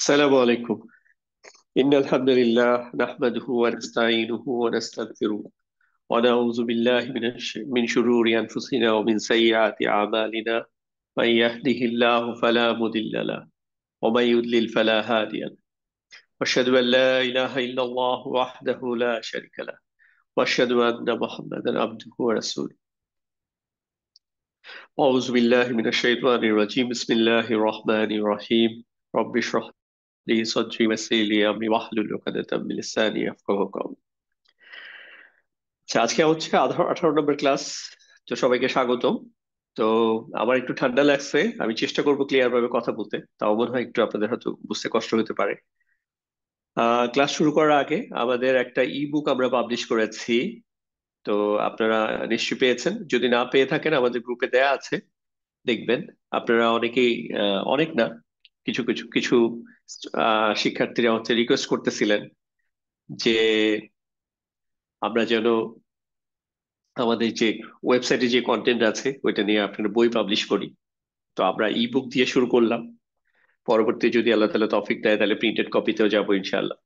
السلام عليكم. إن الحمد لله نحمده ونستعينه ونستغفره ونعوذ بالله من شرور أنفسنا ومن سيئات أعمالنا. من يهده الله فلا مضل له ومن يضلل فلا هادي له. وأشهد أن لا إله إلا الله وحده لا شريك له وأشهد أن محمدا عبده ورسوله. أعوذ بالله من الشيطان الرجيم. بسم الله الرحمن الرحيم. رب اشرح لي صدري ويسر لي أمري واحلل عقدة من لساني يفقهوا قولي. আচ্ছা, আজকে হচ্ছে 18 নম্বর ক্লাস। তো সবাইকে স্বাগতম। তো আমার একটু ঠান্ডা লাগছে, আমি চেষ্টা করব ক্লিয়ার ভাবে কথা বলতে, তাও মনে হয় একটু আপনাদের হয়তো বুঝতে কষ্ট হতে পারে। ক্লাস শুরু করার আগে আমাদের একটা ই বুক আমরা পাবলিশ করেছি। তো আপনারা নিশ্চয়ই পেয়েছেন, যদি না পেয়ে থাকেন আমাদের গ্রুপে দেয়া আছে, দেখবেন। আপনারা অনেকেই, অনেক না, কিছু কিছু কিছু শিক্ষার্থীরা হচ্ছে রিকোয়েস্ট করতেছিলেন যে আমরা যেন আমাদের যে ওয়েবসাইটে যে কন্টেন্ট আছে ওইটা নিয়ে আপনার বই পাবলিশ করি। তো আমরা ই বুক দিয়ে শুরু করলাম, পরবর্তী যদি আল্লাহ তাআলা তৌফিক দেয় তাহলে প্রিন্টেড কপিতেও যাবো ইনশাআল্লাহ।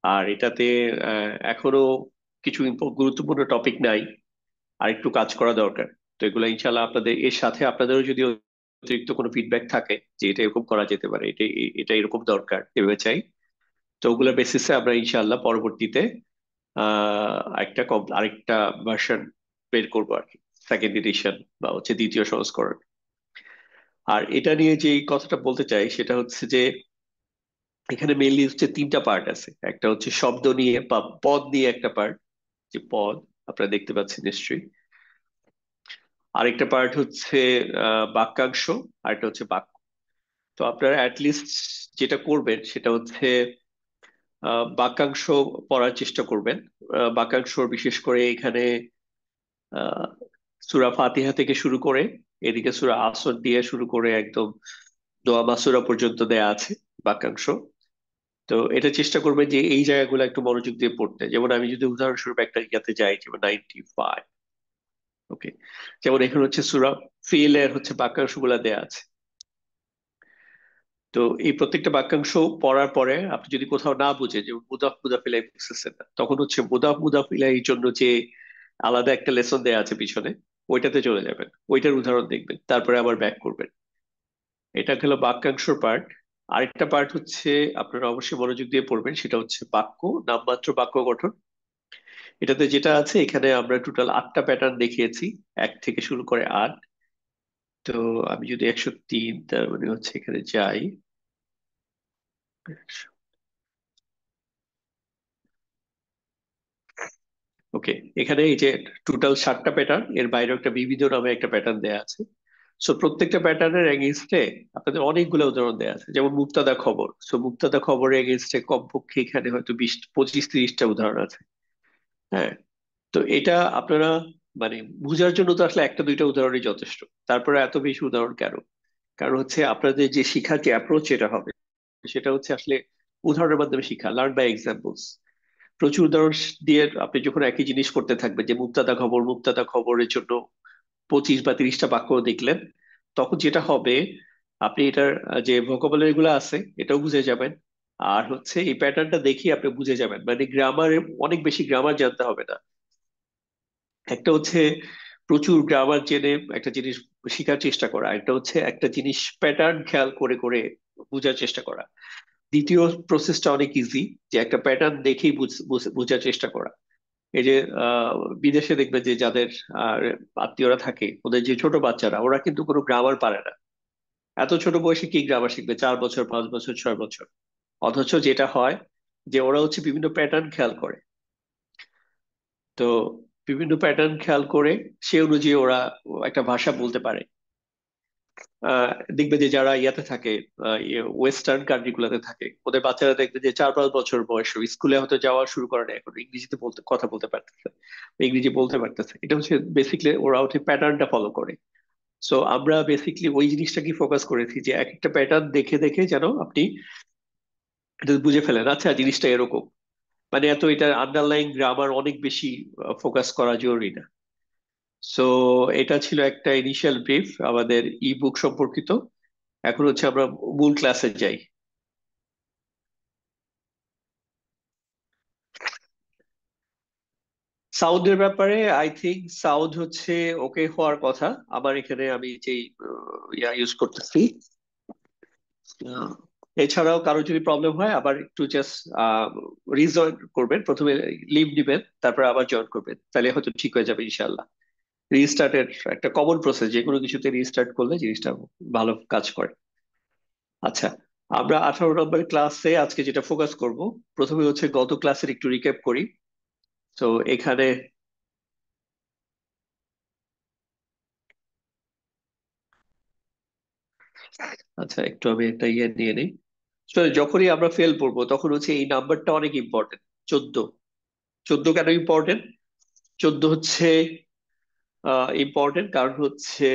আর এটাতে এখনো কিছু গুরুত্বপূর্ণ টপিক নাই, আর একটু কাজ করা দরকার। তো এগুলো ইনশাআল্লাহ আপনাদের এর সাথে আপনাদেরও যদি অতিরিক্ত কোনো ফিডব্যাক থাকে যে এটা এরকম করা যেতে পারে, এটা এটা এরকম দরকার, এভাবে চাই, তো ওগুলোর বেসিসে আমরা ইনশাআল্লাহ পরবর্তীতে একটা আরেকটা ভার্সন বের করবো আর কি, সেকেন্ড এডিশন বা হচ্ছে দ্বিতীয় সংস্করণ। আর এটা নিয়ে যে এই কথাটা বলতে চাই সেটা হচ্ছে যে এখানে মেইনলি হচ্ছে তিনটা পার্ট আছে। একটা হচ্ছে শব্দ নিয়ে বা পদ নিয়ে একটা পার্ট, যে পদ আপনারা দেখতে পাচ্ছেন নিশ্চয়ই। আরেকটা পার্ট হচ্ছে বাক্যাংশ, আরেকটা হচ্ছে বাক্য। তো আপনারা অ্যাটলিস্ট যেটা করবেন সেটা হচ্ছে বাক্যাংশ পড়ার চেষ্টা করবেন। বাক্যাংশ বিশেষ করে এখানে আহ সূরা ফাতিহা থেকে শুরু করে এদিকে সূরা আসর দিয়ে শুরু করে একদম দোয়া মাসুরা পর্যন্ত দেয়া আছে বাক্যাংশ। তো এটা চেষ্টা করবেন যে এই জায়গাগুলো একটু মনোযোগ দিয়ে পড়তে। যেমন আমি যদি উদাহরণস্বরূপ একটা ইয়াতে যাই, যেমন 95, ওকে, যেমন এখানে হচ্ছে সূরা ফিল এর হচ্ছে বাক্যাংশ গুলা দেয়া আছে। তো এই প্রত্যেকটা বাক্যাংশ পড়ার পরে আপনি যদি কোথাও না বুঝে, যে মুদাফ মুদাফিলাই বুঝতেছেন না, তখন হচ্ছে মুদাফ মুদাফিলাই এর জন্য যে আলাদা একটা লেসন দেয়া আছে পিছনে, ওইটাতে চলে যাবেন, ওইটার উদাহরণ দেখবেন, তারপরে আবার ব্যাক করবেন। এটা গেল বাক্যাংশর পার্ট। আরেকটা পার্ট হচ্ছে আপনারা অবশ্যই মনোযোগ দিয়ে পড়বেন, সেটা হচ্ছে বাক্য, নামমাত্র বাক্য গঠন। এটাতে যেটা আছে, এখানে আমরা টোটাল 8টা প্যাটার্ন দেখিয়েছি, 1 থেকে শুরু করে 8। তো আমি যদি 103, তার মানে হচ্ছে এখানে যাই, ওকে, এখানে এই যে টোটাল 7টা প্যাটার্ন, এর বাইরে একটা বিবিধ নামে একটা প্যাটার্ন দেয়া আছে। সো প্রত্যেকটা প্যাটার্নের এগেইনস্টে আপনাদের অনেকগুলো উদাহরণ দেওয়া আছে। যেমন মুক্তাদা খবর, সো মুক্তাদা খবরের এগেইনস্টে কমপক্ষে এখানে হয়তো 20, 25, 30টা উদাহরণ আছে। হ্যাঁ, তো এটা আপনারা মানে বুঝার জন্য তো আসলে একটা দুইটা উদাহরণই যথেষ্ট। তারপরে এত বেশি উদাহরণ কেন? কারণ হচ্ছে আপনাদের যে শিক্ষার যে অ্যাপ্রোচ যেটা হবে সেটা হচ্ছে আসলে উদাহরণের মাধ্যমে শিক্ষা, লার্ন বাই এক্সাম্পলস। প্রচুর উদাহরণ দিয়ে আপনি যখন একই জিনিস করতে থাকবেন, যে মুক্তাদা খবর, মুক্তাদা খবরের জন্য 25 বা 30টা বাক্য দেখলেন, তখন যেটা হবে, আপনি এটার যে ভোকাবুলারি গুলো আছে এটাও বুঝে যাবেন। আর হচ্ছে এই প্যাটার্নটা দেখি আপনি বুঝে যাবেন, মানে গ্রামারে অনেক বেশি গ্রামার জানতে হবে না। একটা হচ্ছে প্রচুর গ্রামার জেনে একটা জিনিস শেখার চেষ্টা করা, একটা হচ্ছে একটা জিনিস প্যাটার্ন খেয়াল করে করে বোঝার চেষ্টা করা। দ্বিতীয় প্রসেসটা অনেক ইজি, যে একটা প্যাটার্ন দেখেই বোঝার চেষ্টা করা। এই যে আহ বিদেশে দেখবে যে যাদের আহ, আত্মীয়রা থাকে, ওদের যে ছোট বাচ্চারা, ওরা কিন্তু কোনো গ্রামার পারে না। এত ছোট বয়সে কি গ্রামার শিখবে? 4 বছর, 5 বছর, 6 বছর। অথচ যেটা হয় যে ওরা হচ্ছে বিভিন্ন প্যাটার্ন খেয়াল করে। তো বিভিন্ন প্যাটার্ন খেয়াল করে সে অনুযায়ী ওরা একটা ভাষা বলতে পারে। আহ দেখবে যে যারা ইয়াতে থাকে, ওয়েস্টার্ন কান্ট্রি গুলাতে থাকে, ওদের বাচ্চারা দেখবে যে 4-5 বছর বয়স স্কুলে হয়তো যাওয়া শুরু করে না, এখন ইংরেজিতে বলতে কথা বলতে পারতেছে, ইংরেজি বলতে পারতেছে। এটা হচ্ছে বেসিক্যালি ওরা হচ্ছে প্যাটার্নটা ফলো করে। সো আমরা বেসিক্যালি ওই জিনিসটাকে ফোকাস করেছি, যে এক একটা প্যাটার্ন দেখে দেখে যেন আপনি এটা বুঝে ফেলেন, আচ্ছা জিনিসটা এরকম। মানে এত এটা আন্ডারলাইন গ্রামার অনেক বেশি ফোকাস করা জরুরি না। সো এটা ছিল একটা ইনিশিয়াল ব্রিফ আমাদের ই বুক সম্পর্কিত। এখন হচ্ছে আমরা মূল ক্লাসে যাই। সাউন্ডের ব্যাপারে আই থিংক সাউন্ড হচ্ছে ওকে হওয়ার কথা। আমার এখানে আমি যে ইয়া ইউজ করতেছি। আহ, এছাড়াও কারো যদি প্রবলেম হয় আবার একটু জাস্ট রিজয়েন করবেন, প্রথমে লিভ দিবেন, তারপর আবার জয়েন করবেন, তাহলে হয়তো ঠিক হয়ে যাবে ইনশাল্লাহ। রিস্টার্টের একটা কমন প্রসেস, যে কোনো কিছুতে রিস্টার্ট করলে জিনিসটা ভালো কাজ করে। আচ্ছা, আমরা 18 নম্বর ক্লাসে আজকে যেটা ফোকাস করব, প্রথমে হচ্ছে গত ক্লাসের একটু রিক্যাপ করি। তো এখানে, আচ্ছা একটু আমি একটা ইয়ে নিয়ে নিই। So, যখনই আমরা ফেল করবো তখন হচ্ছে এই নাম্বারটা অনেক ইম্পর্টেন্ট। 14। 14 কেন ইম্পর্টেন্ট? 14 হচ্ছে ইম্পর্টেন্ট কারণ হচ্ছে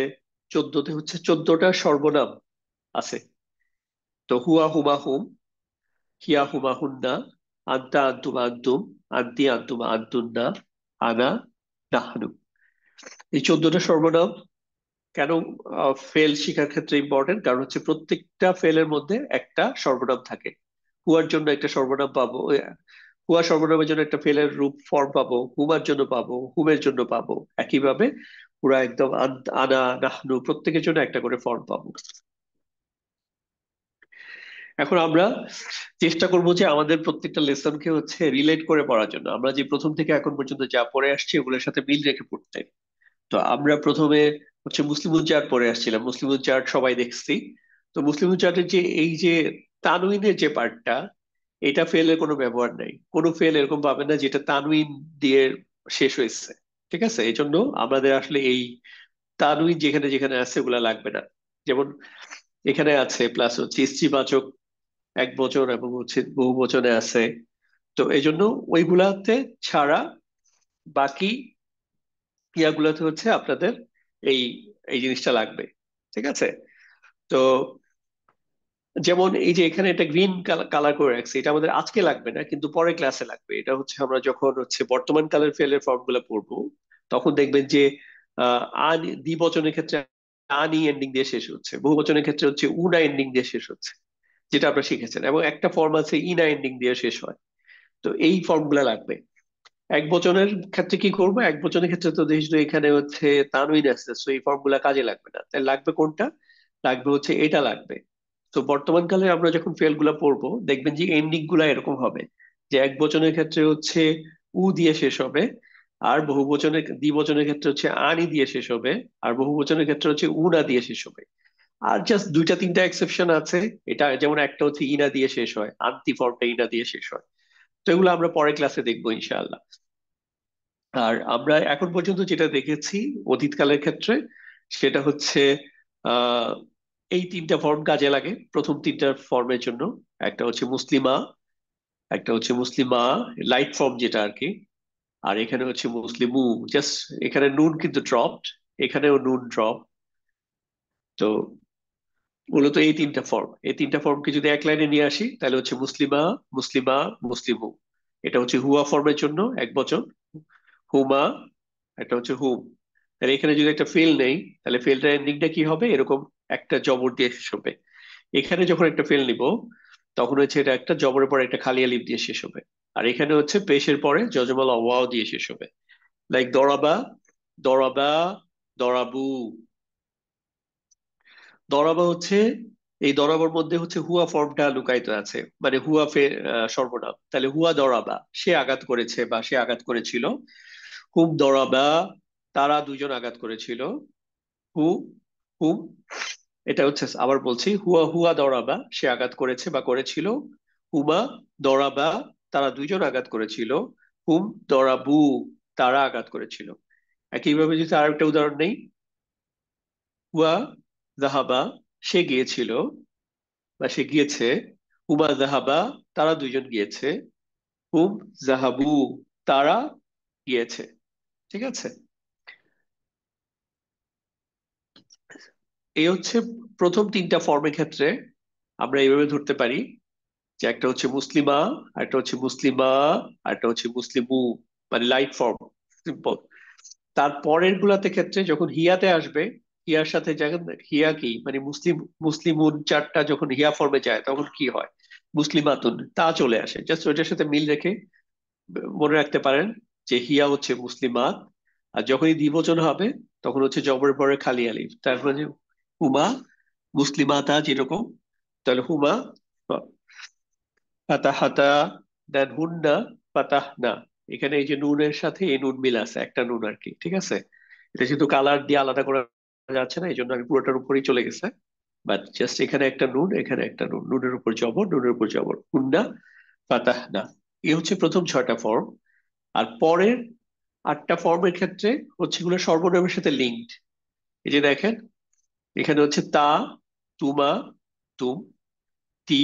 14তে হচ্ছে 14টা সর্বনাম আছে। তো হুয়া হুমা হুম, হিয়া হুমা হুন্না, আন্তা আন্তুম আন্তুম, আন্তি আন্তুম আন্তুন্না, আনা নাহনু। এই 14টা সর্বনাম কেন ফেল শেখার ক্ষেত্রে ইম্পর্টেন্ট? কারণ হচ্ছে প্রত্যেকটা ফেলের মধ্যে একটা সর্বনাম থাকে। হুয়ার জন্য একটা সর্বনাম পাবো, হুয়া সর্বনামের জন্য একটা ফেলের রূপ ফর্ম পাবো, হুমার জন্য পাবো, হুমের জন্য পাবো। একইভাবে পুরা একদম আনা নাহনু প্রত্যেকের জন্য একটা করে ফর্ম পাবো। এখন আমরা চেষ্টা করবো যে আমাদের প্রত্যেকটা লেসনকে হচ্ছে রিলেট করে পড়ার জন্য, আমরা যে প্রথম থেকে এখন পর্যন্ত যা পড়ে আসছি ওগুলোর সাথে মিল রেখে পড়তে। তো আমরা প্রথমে হচ্ছে মুসলিম চার্ট পড়ে আসছিলাম, মুসলিম চার্ট সবাই দেখছি। তো মুসলিম চার্টের যে এই যে তানউইনের যে পার্টটা, এটা ফেলের কোনো ব্যবহার নাই, কোনো ফেল এরকম পাবে না যেটা তানউইন দিয়ে শেষ হয়েছে। ঠিক আছে, এই জন্য আমাদের আসলে এই তানউইন যেখানে যেখানে আছে ওগুলা লাগবে না। যেমন এখানে আছে, প্লাস হচ্ছে স্ত্রীবাচক এক বচন এবং হচ্ছে বহু বচনে আছে। তো এই জন্য ওইগুলাতে ছাড়া বাকি ইয়াগুলোতে হচ্ছে আপনাদের এই এই জিনিসটা লাগবে। ঠিক আছে। তো যেমন এই যে এখানে এটা গ্রিন কালার করে রাখছে, এটা আমাদের আজকে লাগবে না কিন্তু পরে ক্লাসে লাগবে। এটা হচ্ছে আমরা যখন হচ্ছে বর্তমান কালের ফেলের ফর্ম গুলো পড়বো তখন দেখবেন যে আন দ্বিবচনের ক্ষেত্রে আনি এন্ডিং দিয়ে শেষ হচ্ছে, বহু বচনের ক্ষেত্রে হচ্ছে উনা এন্ডিং দিয়ে শেষ হচ্ছে, যেটা আপনারা শিখেছেন। এবং একটা ফর্ম আছে ইনা এন্ডিং দিয়ে শেষ হয়। তো এই ফর্ম গুলা লাগবে। এক বচনের ক্ষেত্রে কি করবো? এক বচনের ক্ষেত্রে তো যেহেতু এখানে হচ্ছে তানউইন আছে, তো এই ফর্মুলা কাজে লাগবে না, তাই লাগবে কোনটা? লাগবে হচ্ছে এটা লাগবে। তো বর্তমান কালে আমরা যখন ফেল গুলা পড়বো দেখবেন যে এন্ডিং গুলা এরকম হবে, যে এক বচনের ক্ষেত্রে হচ্ছে উ দিয়ে শেষ হবে, আর বহু বচনের দ্বিবচনের ক্ষেত্রে হচ্ছে আনি দিয়ে শেষ হবে, আর বহু বচনের ক্ষেত্রে হচ্ছে উনা দিয়ে শেষ হবে। আর জাস্ট দুইটা তিনটা এক্সেপশন আছে। এটা যেমন একটা হচ্ছে ইনা দিয়ে শেষ হয়, আন্তি ফর্মটা ইনা দিয়ে শেষ হয়। তো এগুলো আমরা পরের ক্লাসে দেখবো ইনশাআল্লাহ। আর আমরা এখন পর্যন্ত যেটা দেখেছি অতীতকালের ক্ষেত্রে, সেটা হচ্ছে আহ এই তিনটা ফর্ম কাজে লাগে প্রথম তিনটা ফর্মের জন্য। একটা হচ্ছে মুসলিমা, একটা হচ্ছে মুসলিমা লাইট ফর্ম যেটা আর কি, আর এখানে হচ্ছে মুসলিমু। জাস্ট এখানে নুন কিন্তু ড্রপড, এখানেও নুন ড্রপ। তো মূলত এই তিনটা ফর্ম, এই তিনটা ফর্মকে যদি এক লাইনে নিয়ে আসি তাহলে হচ্ছে মুসলিমা, মুসলিমা, মুসলিমু। এটা হচ্ছে হুয়া ফর্মের জন্য এক বচন, হুমা, একটা হচ্ছে হুম। তাহলে এখানে যদি একটা ফেল নেই তাহলে ফেলটার এন্ডিংটা কি হবে? এরকম একটা জবর দিয়ে শেষ হবে। এখানে যখন একটা ফেল নিব তখন হচ্ছে এটা একটা জবরের পরে একটা খালি আলিফ দিয়ে শেষ হবে। আর এখানে হচ্ছে পেশের পরে যজমাল ওয়াও দিয়ে শেষ হবে। লাইক দরাবা, দরাবা, দরাবু। দরাবা হচ্ছে, এই দরাবার মধ্যে হচ্ছে হুয়া ফর্মটা লুকায়িত আছে, মানে হুয়া সর্বনাম। তাহলে হুয়া দরাবা, সে আঘাত করেছে বা সে আঘাত করেছিল। হুম দরাবা, তারা দুজন আঘাত করেছিল। হু, হুম, এটা হচ্ছে আবার বলছি, হুয়া হুয়া দরাবা, সে আঘাত করেছে বা করেছিল। হুমা দরাবা, তারা দুইজন আঘাত করেছিল। হুম দরাবু, তারা আঘাত করেছিল। একইভাবে যদি আর একটা উদাহরণ নেই, হুয়া জাহাবা, সে গিয়েছিল বা সে গিয়েছে। হুমা জাহাবা, তারা দুইজন গিয়েছে। হুম জাহাবু, তারা গিয়েছে। ঠিক আছে। এই হচ্ছে প্রথম তিনটা ফর্মের ক্ষেত্রে আমরা এইভাবে ধরতে পারি যে একটা হচ্ছে মুসলিমা, একটা হচ্ছে মুসলিমা, আর একটা হচ্ছে মুসলিমু, মানে লাইট ফর্ম, সিম্পল। তার পরের গুলাতে ক্ষেত্রে যখন হিয়াতে আসবে, হিয়ার সাথে যখন হিয়া কি মানে মুসলিম, মুসলিমুন চারটা যখন হিয়া ফর্মে যায় তখন কি হয়? মুসলিমাতুন তা চলে আসে। জাস্ট ওইটার সাথে মিল রেখে মনে রাখতে পারেন যে হিয়া হচ্ছে মুসলিমাত, আর যখনই দ্বিবচন হবে তখন হচ্ছে জবরের পরে খালি আলিফ, তার মানে হুমা মুসলিমাতা যেরকম, তাহলে হুমা ফাতাহাতা, দেন হুন্না ফাতাহনা। এখানে এই যে নুনের সাথে এই নুন মিল আছে, একটা নুন আর কি, ঠিক আছে। এটা যেহেতু কালার দিয়ে আলাদা করা যাচ্ছে না, এই জন্য আমি পুরোটার উপরেই চলে গেছে। বাট জাস্ট এখানে একটা নুন, এখানে একটা নুন, নুনের উপর জবর, নুনের উপর জবর, হুন্না ফাতাহনা। এই হচ্ছে প্রথম 6টা ফর্ম। আর পরের 8টা ফর্মের ক্ষেত্রে হচ্ছে এগুলো সর্বনামের সাথে লিঙ্কড। এই যে দেখেন, এখানে হচ্ছে তা, তুমা, তুম, তি,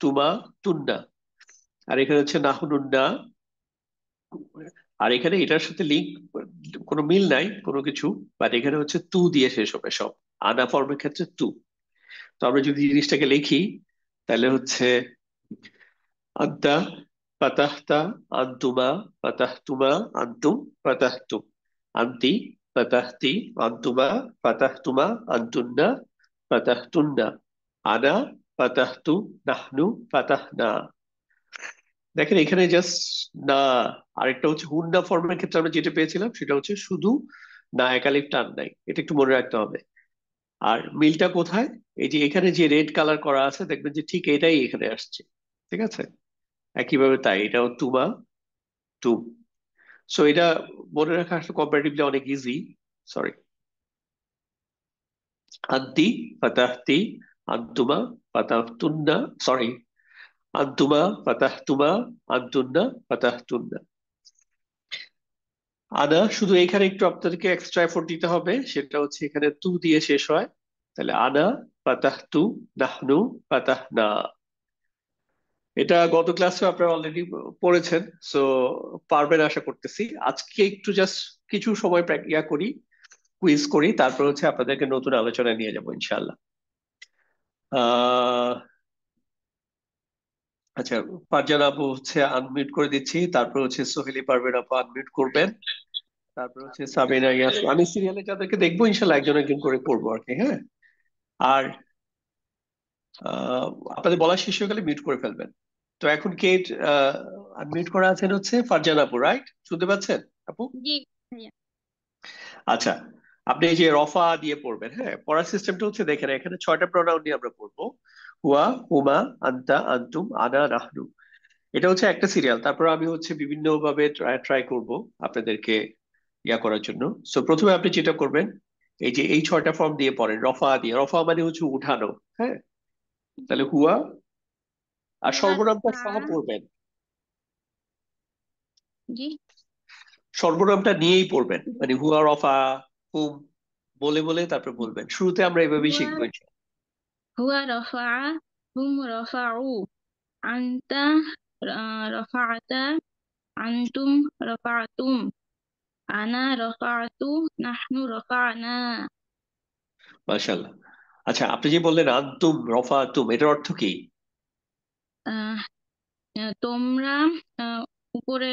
তুমা, তুন্না। আর এখানে হচ্ছে নাহনুন্না। আর এখানে এটার সাথে লিঙ্ক, কোনো মিল নাই কোনো কিছু, বাট এখানে হচ্ছে তু দিয়ে শেষ হবে সব। আনা ফর্মের ক্ষেত্রে তু। তো আমরা যদি জিনিসটাকে লিখি, তাহলে হচ্ছে আন্তা পাতাহতা, আন্তুমা পাতাহতুমা, আন্তুম পাতাহতুম, আন্তি পাতাহতি, আন্তুমা পাতাহতুমা, আন্তুন্না পাতাহতুন্না, আনা পাতাহতু, নাহনু পাতাহনা। দেখেন এখানে জাস্ট না। আরেকটা হচ্ছে হুন্ডা ফর্মের ক্ষেত্রে আমরা যেটা পেয়েছিলাম সেটা হচ্ছে শুধু না, একালিফ টান নাই, এটা একটু মনে রাখতে হবে। আর মিলটা কোথায়? এই যে এখানে যে রেড কালার করা আছে, দেখবেন যে ঠিক এটাই এখানে আসছে, ঠিক আছে। একইভাবে তাই এটাও তুমা, তুম। সো এটা মনে রাখা আসলে কম্পারেটিভলি অনেক ইজি। সরি, আন্তি ফাতাহতি, আন্তুমা ফাতাহতুন্না, সরি, আন্তুমা ফাতাহতুমা, আন্তুন্না ফাতাহতুন্না। আনা শুধু এখানে একটু আপনাদেরকে এক্সট্রা এফোর্ট দিতে হবে, সেটা হচ্ছে এখানে তু দিয়ে শেষ হয়। তাহলে আনা ফাতাহতু, নাহনু ফাতাহনা। এটা গত ক্লাসে আপনারা অলরেডি পড়েছেন, সো পারবেন আশা করতেছি। আজকে একটু জাস্ট কিছু সময় করি, কুইজ করি, তারপর হচ্ছে আপনাদেরকে নতুন আলোচনায় নিয়ে যাবো ইনশাল্লাহ। আহ আচ্ছা, ফারজান আপু হচ্ছে আনমিউট করে দিচ্ছি, তারপর হচ্ছে সোহেলি পারবেন আপু আনমিউট করবেন, তারপর হচ্ছে সাবিনা ইয়াস। আমি সিরিয়ালে যাদেরকে দেখবো ইনশাল্লাহ একজন একজন করে করবো আর কি, হ্যাঁ। আর আহ, আপনাদের বলা শেষ হয়ে গেলে মিউট করে ফেলবেন। তো এখন কে আনমিউট করা আছেন? হচ্ছে ফারজান আপু, রাইট? শুনতে পাচ্ছেন আপু? জি ভাইয়া। আচ্ছা, আপনি এই যে রফা দিয়ে পড়বেন, হ্যাঁ। পড়ার সিস্টেমটা হচ্ছে দেখেন, এখানে 6টা প্রোনাউন নিয়ে আমরা পড়বো। হুয়া, হুমা, আন্তা, আন্তুম, আনা, নাহনু। এটা হচ্ছে একটা সিরিয়াল, তারপর আমি হচ্ছে বিভিন্ন ভাবে ট্রাই করব আপনাদেরকে ইয়া করার জন্য। সো প্রথমে আপনি যেটা করবেন, এই যে এই 6টা ফর্ম দিয়ে পড়েন রফা দিয়ে। রফা মানে হচ্ছে উঠানো, হ্যাঁ। জি। তাহলে হুয়া, আর হুয়া সর্বনামটা রফা। সহ পড়বেন। জি। সর্বনামটা নিয়েই পড়বেন, মানে হুয়া, রফা, হুম, বলে বলে তারপর বলবেন। শুরুতে আমরা এভাবেই হুয়া শিখবো ইনশাআল্লাহ। হুয়া রফা, হুম রফাউ, আনতা রফাতা, আনতুম রফাতুম, আনা রফাতু, নাহনু রফানা। মাশাআল্লাহ। আচ্ছা, আপনি যে বললেন আন্তুম রফা তুম, এটার অর্থ কি? আহ, তোমরা আহ, উপরে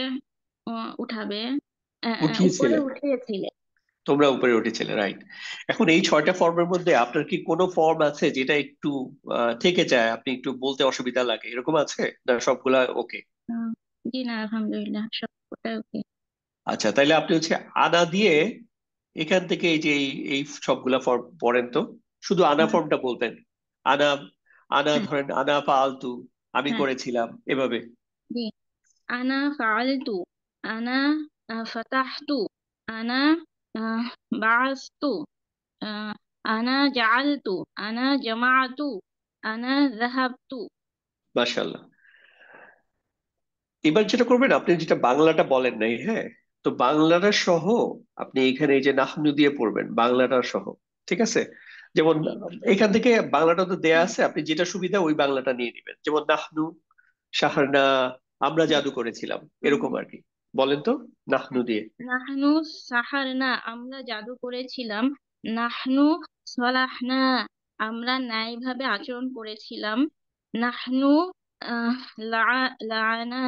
উঠাবে, উপরে উঠিয়েছিলে, উঠিয়েছিলে। তোমরা উপরে উঠেছিলে, রাইট। এখন এই 6টা ফর্মের মধ্যে আপনার কি কোনো ফর্ম আছে যেটা একটু থেকে যায়, আপনি একটু বলতে অসুবিধা লাগে, এরকম আছে না? সবগুলা ওকে? আহ, জি না, আলহামদুলিল্লাহ সবটাই ওকে। আচ্ছা, তাইলে আপনি হচ্ছে আনা দিয়ে এখান থেকে এই যে এই সবগুলা ফর্ম পড়েন তো। শুধু আনা হ্যাঁ, ফর্মটা বলবেন। আনা, আনা হ্যাঁ, ধরেন আনা ফালতু, আমি হ্যাঁ। করেছিলাম, এভাবে। জি। أنا فعلت، أنا فتحت، أنا بعثت، آه، أنا جعلت، أنا جمعت، أنا ذهبت. মাশাআল্লাহ। এবার যেটা করবেন, আপনি যেটা বাংলাটা বলেন নাই, হ্যাঁ, তো বাংলাটা সহ আপনি এখানে এই যে নাহনু দিয়ে পড়বেন, বাংলাটা সহ, ঠিক আছে। যেমন জি। এখান থেকে বাংলাটা তো দেয়া আছে, আপনি যেটা সুবিধা ওই বাংলাটা নিয়ে নেবেন। যেমন নাহনু শাহরনা, আমরা হ্যাঁ, জাদু করেছিলাম, এরকম আর কি। বলেন তো নাহনু হ্যাঁ। দিয়ে। নাহনু সাহারনা, আমরা জাদু করেছিলাম। নাহনু সলাহনা, আমরা ন্যায়ভাবে আচরণ করেছিলাম। নাহনু আহ, লাআনা,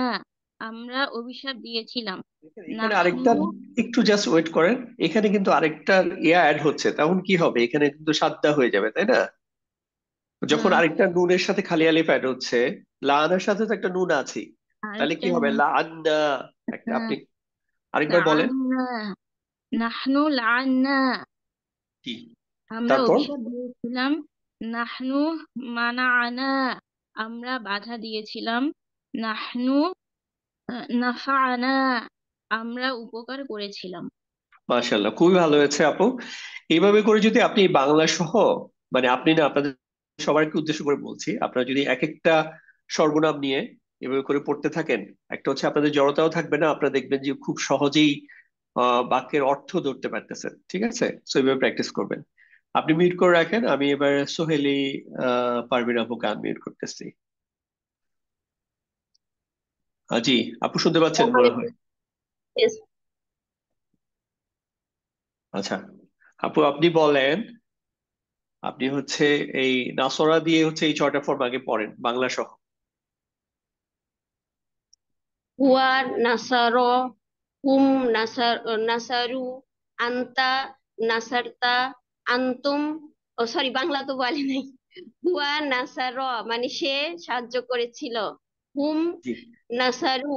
আমরা অভিশাপ দিয়েছিলাম। দেখেন, এখানে নাহনু। আরেকটা, একটু জাস্ট ওয়েট করেন। এখানে কিন্তু আরেকটা ইয়া অ্যাড হচ্ছে, তখন কি হবে? এখানে কিন্তু সাদ্দা হয়ে যাবে, তাই না? যখন আহ, আরেকটা নুনের সাথে খালি আলিফ অ্যাড হচ্ছে, লাআনার সাথে তো একটা নুন আছে, তাহলে কি আরেকটা হবে? লাআন্না, একটা আহ, আপনি আরেকবার বলেন। লাআন্না, নাহনু লাআন্না, কি? আমরা তারপর? অভিশাপ দিয়েছিলাম। নাহনু মানাআনা, আমরা বাধা দিয়েছিলাম। নাহনু নাফাআনা, আমরা উপকার করেছিলাম। মাশাআল্লাহ, খুবই ভালো হয়েছে আপু। এইভাবে করে যদি আপনি বাংলা সহ, মানে আপনি না, আপনাদের সবাইকে উদ্দেশ্য করে বলছি, আপনারা যদি এক একটা সর্বনাম নিয়ে এভাবে করে পড়তে থাকেন, একটা হচ্ছে আপনাদের জড়তাও থাকবে না, আপনারা দেখবেন যে খুব সহজেই বাক্যের অর্থ ধরতে পারতেছেন। ঠিক আছে, তো এইভাবে প্র্যাকটিস করবেন। আপনি মিউট করে রাখেন, আমি এবার সোহেলি পারভিন আপুকে আনমিউট করতেছি। জি, আপু শুনতে পাচ্ছেন মনে হয়। Yes. আচ্ছা, আপু আপনি বলেন, আপনি হচ্ছে এই নাসরা দিয়ে হচ্ছে এই ছয়টা ফর্ম আগে পড়েন বাংলা সহ। হুয়া নাসার, হুম নাসার, নাসারু, আন্তা নাসারতা, আন্তুম, ও সরি বাংলা তো বলে নাই। হুয়া নাসার মানে সে সাহায্য করেছিল। হুম জি। নাসারু,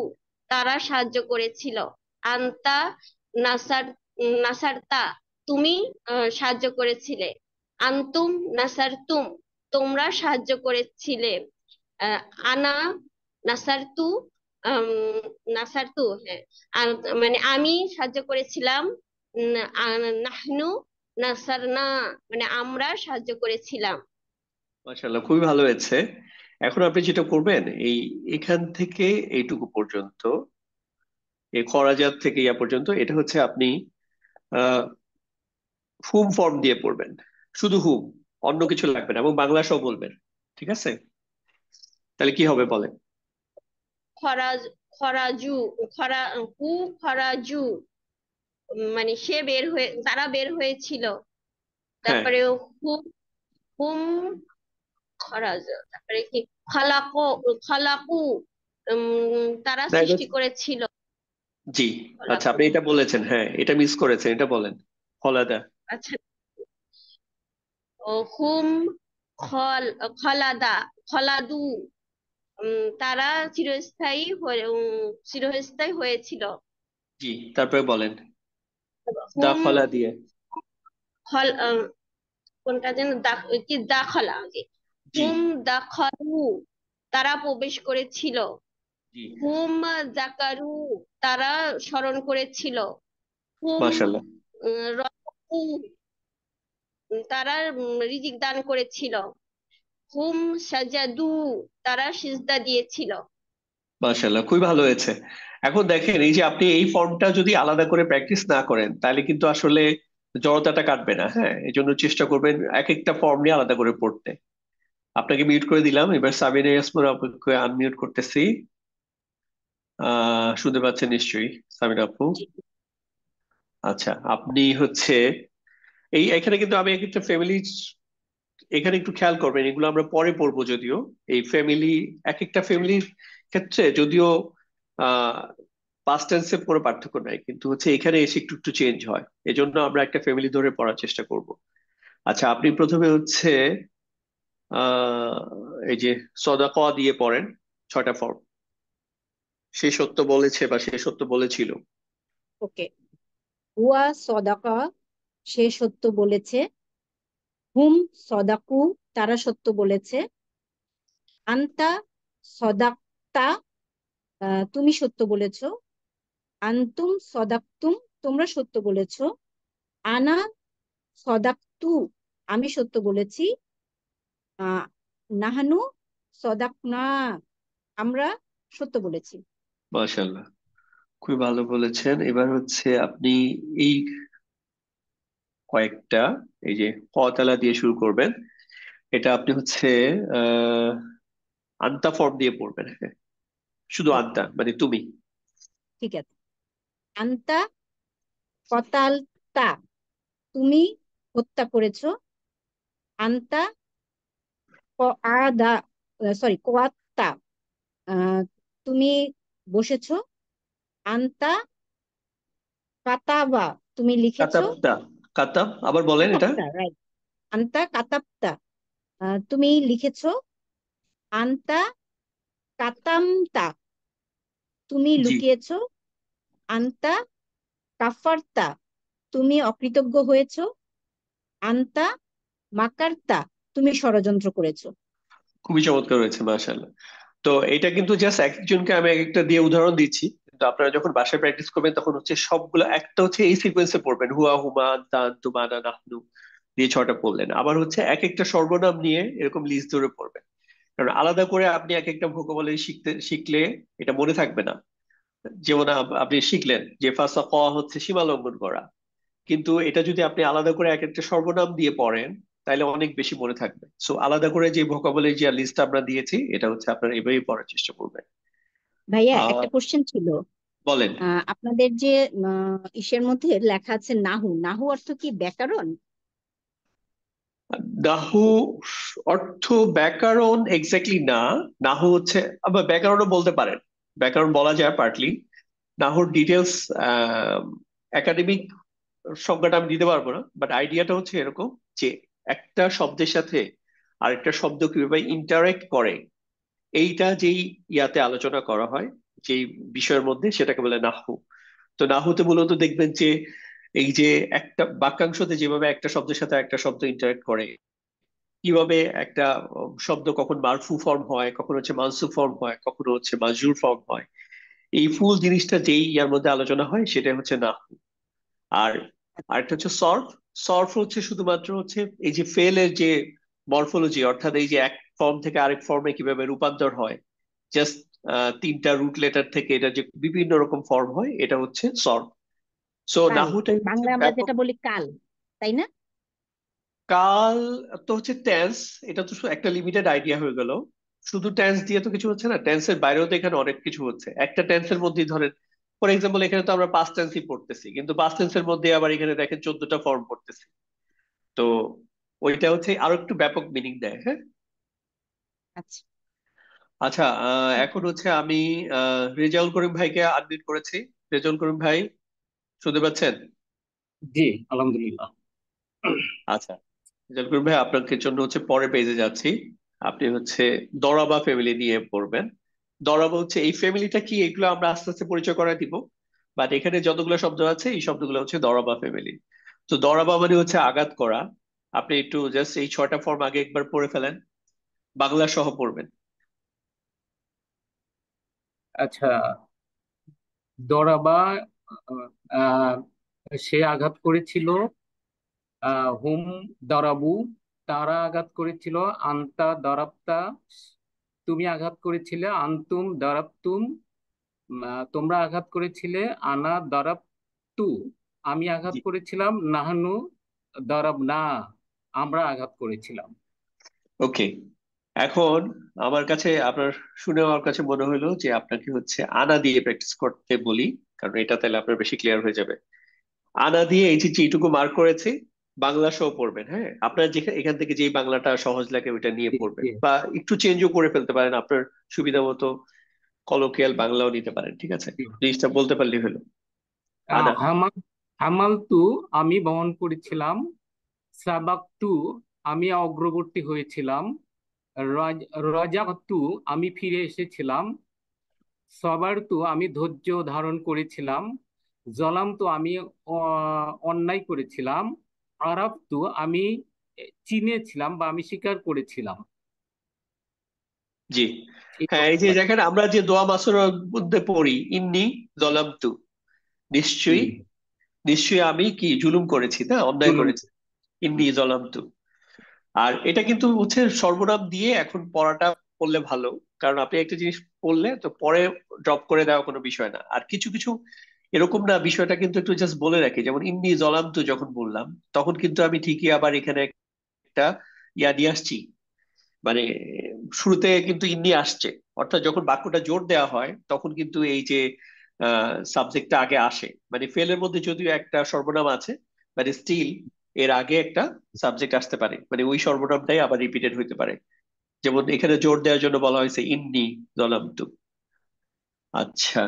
তারা সাহায্য করেছিল। আন্তা নাসার, নাসারতা, তুমি সাহায্য করেছিলে। আন্তুম নাসারতুম, তোমরা সাহায্য করেছিলে। আহ, আনা নাসারতু, আম, নাসারতু, হ্যাঁ, মানে আমি সাহায্য করেছিলাম। নাহনু নাসারনা, মানে আমরা সাহায্য করেছিলাম। মাশাআল্লাহ, খুবই ভালো হয়েছে। এখন আপনি যেটা করবেন, এই এখান থেকে এইটুকু পর্যন্ত, এই খরাজাত থেকে ইয়া পর্যন্ত, এটা হচ্ছে আপনি আহ হুম ফর্ম দিয়ে পড়বেন। শুধু হুম, অন্য কিছু লাগবে না, এবং বাংলা সহ বলবেন। ঠিক আছে, তাহলে কি হবে বলেন। খরাজ, খরাজু, খরা, হু খরাজু, মানে সে বের হয়ে, তারা বের হয়েছিল। হ্যাঁ, তারপরে হুম, হুম খরাজ, তারপরে কি খালাকু, খালাকু, তারা না, সৃষ্টি করেছিল। জি। আচ্ছা, খালাকু, আপনি এটা বলেছেন, হ্যাঁ, এটা মিস করেছেন, এটা বলেন। ফলাদা। আচ্ছা। ও হুম খল, খলাদা, খলাদু, তারা চিরস্থায়ী হয়েছিল। জি, তারপরে বলেন। দা হুম ফলা দিয়ে। খল, কোনটা যেন কি দাখলা আগে। জি। হুম দাখলু, তারা প্রবেশ করেছিল। জি। হুম জাকারু, তারা স্মরণ করেছিল। হুম মাশাআল্লাহ। রাজু, তারা রিজিক দান করেছিল। হুম সাজাদু, তারা সিজদা দিয়েছিল। মাশাআল্লাহ, খুবই ভালো হয়েছে। এখন দেখেন, এই যে আপনি এই ফর্মটা যদি আলাদা করে প্র্যাকটিস না করেন, তাহলে কিন্তু আসলে জড়তাটা কাটবে না। হ্যাঁ, এই জন্য চেষ্টা করবেন এক একটা ফর্ম নিয়ে আলাদা করে পড়তে। আপনাকে মিউট করে দিলাম, এবার সাবিনা ইয়াসমিন আপুকে আনমিউট করতেছি। শুনতে পাচ্ছেন নিশ্চয়ই সাবিনা আপু? আচ্ছা, আপনি হচ্ছে এই এখানে কিন্তু আমি এক একটা ফ্যামিলি, এখানে একটু খেয়াল করবেন, এগুলো আমরা পরে পড়বো যদিও। এই ফ্যামিলি, এক একটা ফ্যামিলির ক্ষেত্রে যদিও আহ পাস্ট টেন্সে কোনো পার্থক্য নাই, কিন্তু হচ্ছে এখানে এসে একটু একটু চেঞ্জ হয়। এজন্য আমরা একটা ফ্যামিলি ধরে পড়ার চেষ্টা করব। আচ্ছা, আপনি প্রথমে হচ্ছে আহ এই যে সদাকা দিয়ে পড়েন ছয়টা ফর্ম। সে সত্য বলেছে বা সে সত্য বলেছিল। ওকে। হুয়া সদাকা, সে সত্য বলেছে। হুম সদাকু, তারা সত্য বলেছে। আন্তা সদাক্তা, তুমি সত্য বলেছো। আন্তুম সদাকতুম, তোমরা সত্য বলেছো। আনা সদাকতু, আমি সত্য বলেছি। আহ নাহানু সদাকনা, আমরা সত্য বলেছি। মাশাআল্লাহ, খুবই ভালো বলেছেন। এবার হচ্ছে আপনি এই কয়েকটা, এই যে কতালা দিয়ে শুরু করবেন, এটা আপনি হচ্ছে আহ আনতা ফর্ম দিয়ে পড়বেন। হ্যাঁ, শুধু ওকে, আনতা মানে তুমি। ঠিক আছে। আন্তা কতালতা, তুমি হত্যা করেছো। আন্তা আদা, সরি কোয়াত্তা, আহ, তুমি বসেছো। আন্তা কাতাবা, তুমি লিখেছো। কাতাবতা। কাতাব, আবার বলেন এটা। কাতাপ্তা, রাইট। আন্তা কাতাপ্তা, তুমি লিখেছো। আন্তা কাতামতা, তুমি জি। লুকিয়েছো। আন্তা কাফারতা, তুমি অকৃতজ্ঞ হয়েছো। আন্তা মাকারতা, তুমি ষড়যন্ত্র করেছো। খুবই চমৎকার হয়েছে, মাশাআল্লাহ। তো এটা কিন্তু জাস্ট একজনকে আমি এক একটা দিয়ে উদাহরণ দিচ্ছি, কিন্তু আপনারা যখন বাসায় প্র্যাকটিস করবেন তখন হচ্ছে সবগুলো একটা হচ্ছে এই সিকোয়েন্সে পড়বেন, হুয়া হুমা আনতা আনতুম আনা নাহনু দিয়ে ছয়টা পড়লেন, আবার হচ্ছে এক একটা সর্বনাম নিয়ে এরকম লিস্ট ধরে পড়বেন। কারণ আলাদা করে আপনি এক একটা ভোকাবুলারি শিখলে এটা মনে থাকবে না। যেমন আপনি শিখলেন যে ফাসা ক হচ্ছে সীমা লঙ্ঘন করা, কিন্তু এটা যদি আপনি আলাদা করে এক একটা সর্বনাম দিয়ে পড়েন তাহলে অনেক বেশি মনে থাকবে। সো আলাদা করে যে ভোকাবুলারি যে লিস্ট আমরা দিয়েছি এটা হচ্ছে আপনারা এভাবেই পড়ার চেষ্টা করবেন। ভাইয়া আহ একটা কোশ্চেন ছিল। বলেন। আপনাদের যে ইসের মধ্যে লেখা আছে নাহু, নাহু অর্থ কি ব্যাকরণ? নাহু অর্থ ব্যাকরণ এক্স্যাক্টলি না। নাহু হচ্ছে, আবার ব্যাকরণও বলতে পারেন, ব্যাকরণ বলা যায় পার্টলি। নাহুর ডিটেলস একাডেমিক সংজ্ঞাটা আমি দিতে পারবো না, বাট আইডিয়াটা হচ্ছে এরকম যে একটা শব্দের সাথে আরেকটা শব্দ কিভাবে ইন্টারেক্ট করে এইটা যেই ইয়াতে আলোচনা করা হয়, যেই বিষয়ের মধ্যে, সেটাকে বলে নাহু। তো নাহুতে মূলত দেখবেন যে এই যে একটা বাক্যাংশতে যেভাবে একটা শব্দের সাথে একটা শব্দ ইন্টারেক্ট করে, কিভাবে একটা শব্দ কখন মারফু ফর্ম হয়, কখন হচ্ছে মানসুব ফর্ম হয়, কখনো হচ্ছে মাজরুর ফর্ম হয়, এই ফুল জিনিসটা যেই ইয়ার মধ্যে আলোচনা হয় সেটা হচ্ছে নাহু। আর আরেকটা হচ্ছে সর্ফ। সর্ফ হচ্ছে শুধুমাত্র হচ্ছে এই যে ফেলের যে মরফোলজি, অর্থাৎ এই যে এক ফর্ম থেকে আরেক ফর্মে কিভাবে রূপান্তর হয়, জাস্ট তিনটা রুট লেটার থেকে এটা যে বিভিন্ন রকম ফর্ম হয়, এটা হচ্ছে সর্ফ। সো কাল, নাহুটাই হচ্ছে বাংলায় আমরা ব্যাপক। যেটা বলি কাল, তাই না? কাল তো হচ্ছে টেন্স, এটা তো শুধু একটা লিমিটেড আইডিয়া হয়ে গেল। শুধু টেন্স দিয়ে তো কিছু হচ্ছে না, টেন্সের বাইরেও তো এখানে অনেক কিছু হচ্ছে। একটা টেন্সের মধ্যেই ধরেন, ফর এক্সাম্পল এখানে তো আমরা পাস্ট টেন্সই পড়তেছি, কিন্তু পাস্ট টেন্সের মধ্যে আবার এখানে দেখেন 14টা ফর্ম পড়তেছি। তো ওইটা হচ্ছে আরো একটু ব্যাপক মিনিং দেয়, হ্যাঁ। আচ্ছা। আচ্ছা, এখন হচ্ছে আমি রেজাউল করিম ভাইকে আনমিউট করেছি। রেজাউল করিম ভাই, শুনতে পাচ্ছেন? জি, আলহামদুলিল্লাহ। আচ্ছা, রেজাউল করিম ভাই, আপনাকে জন্য হচ্ছে পরের পেজে যাচ্ছি। আপনি হচ্ছে দরাবা ফ্যামিলি নিয়ে পড়বেন। দরাবা হচ্ছে এই ফ্যামিলিটা কি, এগুলো আমরা আস্তে আস্তে পরিচয় করায় দিব, বাট এখানে যতগুলো শব্দ আছে এই শব্দগুলো হচ্ছে দরাবা ফ্যামিলি। তো দরাবা মানে হচ্ছে আঘাত করা। আপনি একটু জাস্ট এই 6টা ফর্ম আগে একবার পড়ে ফেলেন, বাংলা সহ পড়বেন। আচ্ছা, দরাবা, আহ, আহ, সে আঘাত করেছিল। হুম দারাবু, তারা আঘাত করেছিল। আন্তা দারাবতা, তুমি আঘাত করেছিলে। আন্তুম দারাবতুম, তোমরা আঘাত করেছিলে। আনা দারাবতু, আমি আঘাত জি। করেছিলাম। নাহানু দারাবনা, আমরা আঘাত করেছিলাম। ওকে, এখন আমার কাছে আপনার শুনে আমার কাছে মনে হলো যে আপনাকে হচ্ছে আনা দিয়ে প্র্যাকটিস করতে বলি, কারণ এটা তাহলে আপনার বেশি ক্লিয়ার হয়ে যাবে। আনা দিয়ে এই যে যেটুকু মার্ক করেছে বাংলা সহ পড়বেন, হ্যাঁ। আপনার যেখানে এখান থেকে যেই বাংলাটা সহজ লাগে ওইটা নিয়ে জি, পড়বেন, জি, বা একটু চেঞ্জও করে ফেলতে পারেন আপনার সুবিধা মতো, কলোকিয়াল বাংলাও নিতে পারেন, ঠিক আছে। জি। জিনিসটা বলতে পারলেই হলো। আনা। হামাল, হামালতু, আমি বহন করেছিলাম। সাবাকতু, আমি অগ্রবর্তী হয়েছিলাম। রাজাকতু, আমি ফিরে এসেছিলাম। সবারতু, আমি ধৈর্য ধারণ করেছিলাম। জলামতু, আমি অন্যায় করেছিলাম। আরাফতু, আমি চিনেছিলাম বা আমি স্বীকার করেছিলাম। জি। এই হ্যাঁ, এই যে কতবার? দেখেন আমরা যে দোয়া মাসুরের মধ্যে পড়ি, ইন্নি জলামতু, জি, নিশ্চয়ই, নিশ্চয়ই আমি কি জুলুম করেছি, না অন্যায় বলুন। করেছি। ইন্নি জলামতু। আর এটা কিন্তু হচ্ছে সর্বনাম দিয়ে এখন পড়াটা পড়লে ভালো, কারণ আপনি একটা জিনিস পড়লে তো পরে ড্রপ করে দেওয়া কোনো বিষয় না। আর কিছু কিছু এরকম না, বিষয়টা কিন্তু একটু জাস্ট বলে রাখি, যেমন ইন্নি জলামতু যখন বললাম তখন কিন্তু আমি ঠিকই আবার এখানে একটা ইয়া নিয়ে আসছি, মানে শুরুতে কিন্তু ইন্নি আসছে, অর্থাৎ যখন বাক্যটা জোর দেওয়া হয় তখন কিন্তু এই যে সাবজেক্টটা আগে আসে, মানে ফেলের মধ্যে যদিও একটা সর্বনাম আছে, মানে স্টিল এর আগে একটা সাবজেক্ট আসতে পারে, মানে ওই সর্বনামটাই আবার রিপিটেড হইতে পারে। যেমন এখানে জোর দেওয়ার জন্য বলা হয়েছে ইন্নি জলামতু। আচ্ছা,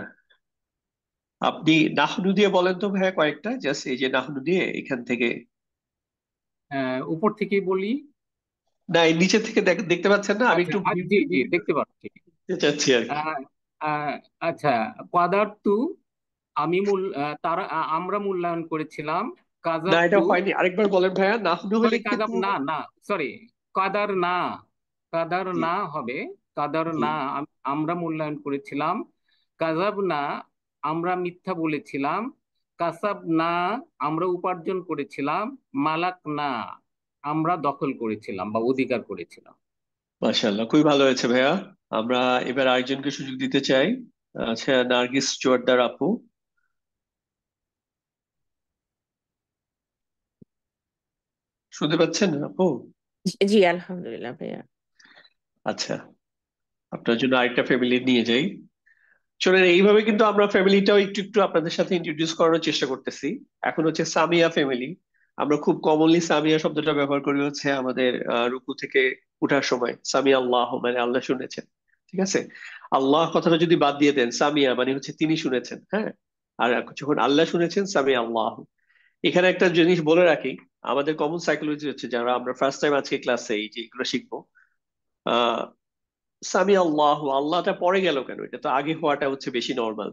আপনি নাহনু দিয়ে বলেন তো ভাইয়া কয়েকটা, জাস্ট এই যে নাহনু দিয়ে এখান থেকে। উপর থেকেই বলি। না, এই নিচে থেকে দেখতে পাচ্ছেন না, আমি আচ্ছা, একটু জি জি, দেখতে পাচ্ছি। দিতে চাচ্ছি আর কি। আহ, আহ, আচ্ছা, কাদারতু, আমরা মূল্যায়ন করেছিলাম। না, এটা কাযাবতু, হয়নি, আরেকবার বলেন ভাইয়া। নাহনু হলে সরি কাদাব কিন্তু না, না সরি, কাদার না, কাদার জি না হবে, কাদার জি। না, আমরা মূল্যায়ন করেছিলাম। কাযাব না, আমরা মিথ্যা বলেছিলাম। কাসাব না, আমরা উপার্জন করেছিলাম। মালাক না, আমরা দখল করেছিলাম বা অধিকার করেছিলাম। মাশাআল্লাহ, খুবই ভালো হয়েছে ভাইয়া। আমরা এবার আরেকজনকে সুযোগ দিতে চাই। আচ্ছা, নার্গিস জোয়ারদার আপু, শুনতে পাচ্ছেন আপু? জি আলহামদুলিল্লাহ ভাইয়া। আচ্ছা, আপনার জন্য আরেকটা ফ্যামিলি নিয়ে যাই। চলেন, এইভাবে কিন্তু আমরা ফ্যামিলিটাও একটু একটু আপনাদের সাথে ইন্ট্রোডিউস করার চেষ্টা করতেছি। এখন হচ্ছে সামিয়া ফ্যামিলি। আমরা খুব কমনলি সামিয়া শব্দটা ব্যবহার করি হচ্ছে আমাদের রুকু থেকে উঠার সময়। সামিয়া আল্লাহ, মানে আল্লাহ শুনেছেন। ঠিক আছে, আল্লাহ কথাটা যদি বাদ দিয়ে দেন, সামিয়া মানে হচ্ছে তিনি শুনেছেন। হ্যাঁ, আর যখন আল্লাহ শুনেছেন, সামিয়া আল্লাহ। এখানে একটা জিনিস বলে রাখি, আমাদের কমন সাইকোলজি হচ্ছে, যারা আমরা ফার্স্ট টাইম আজকে ক্লাসে এই যে এগুলো শিখবো, সামি আল্লাহ, আল্লাহটা পরে গেল কেন? এটা তো আগে হওয়াটা হচ্ছে বেশি নর্মাল।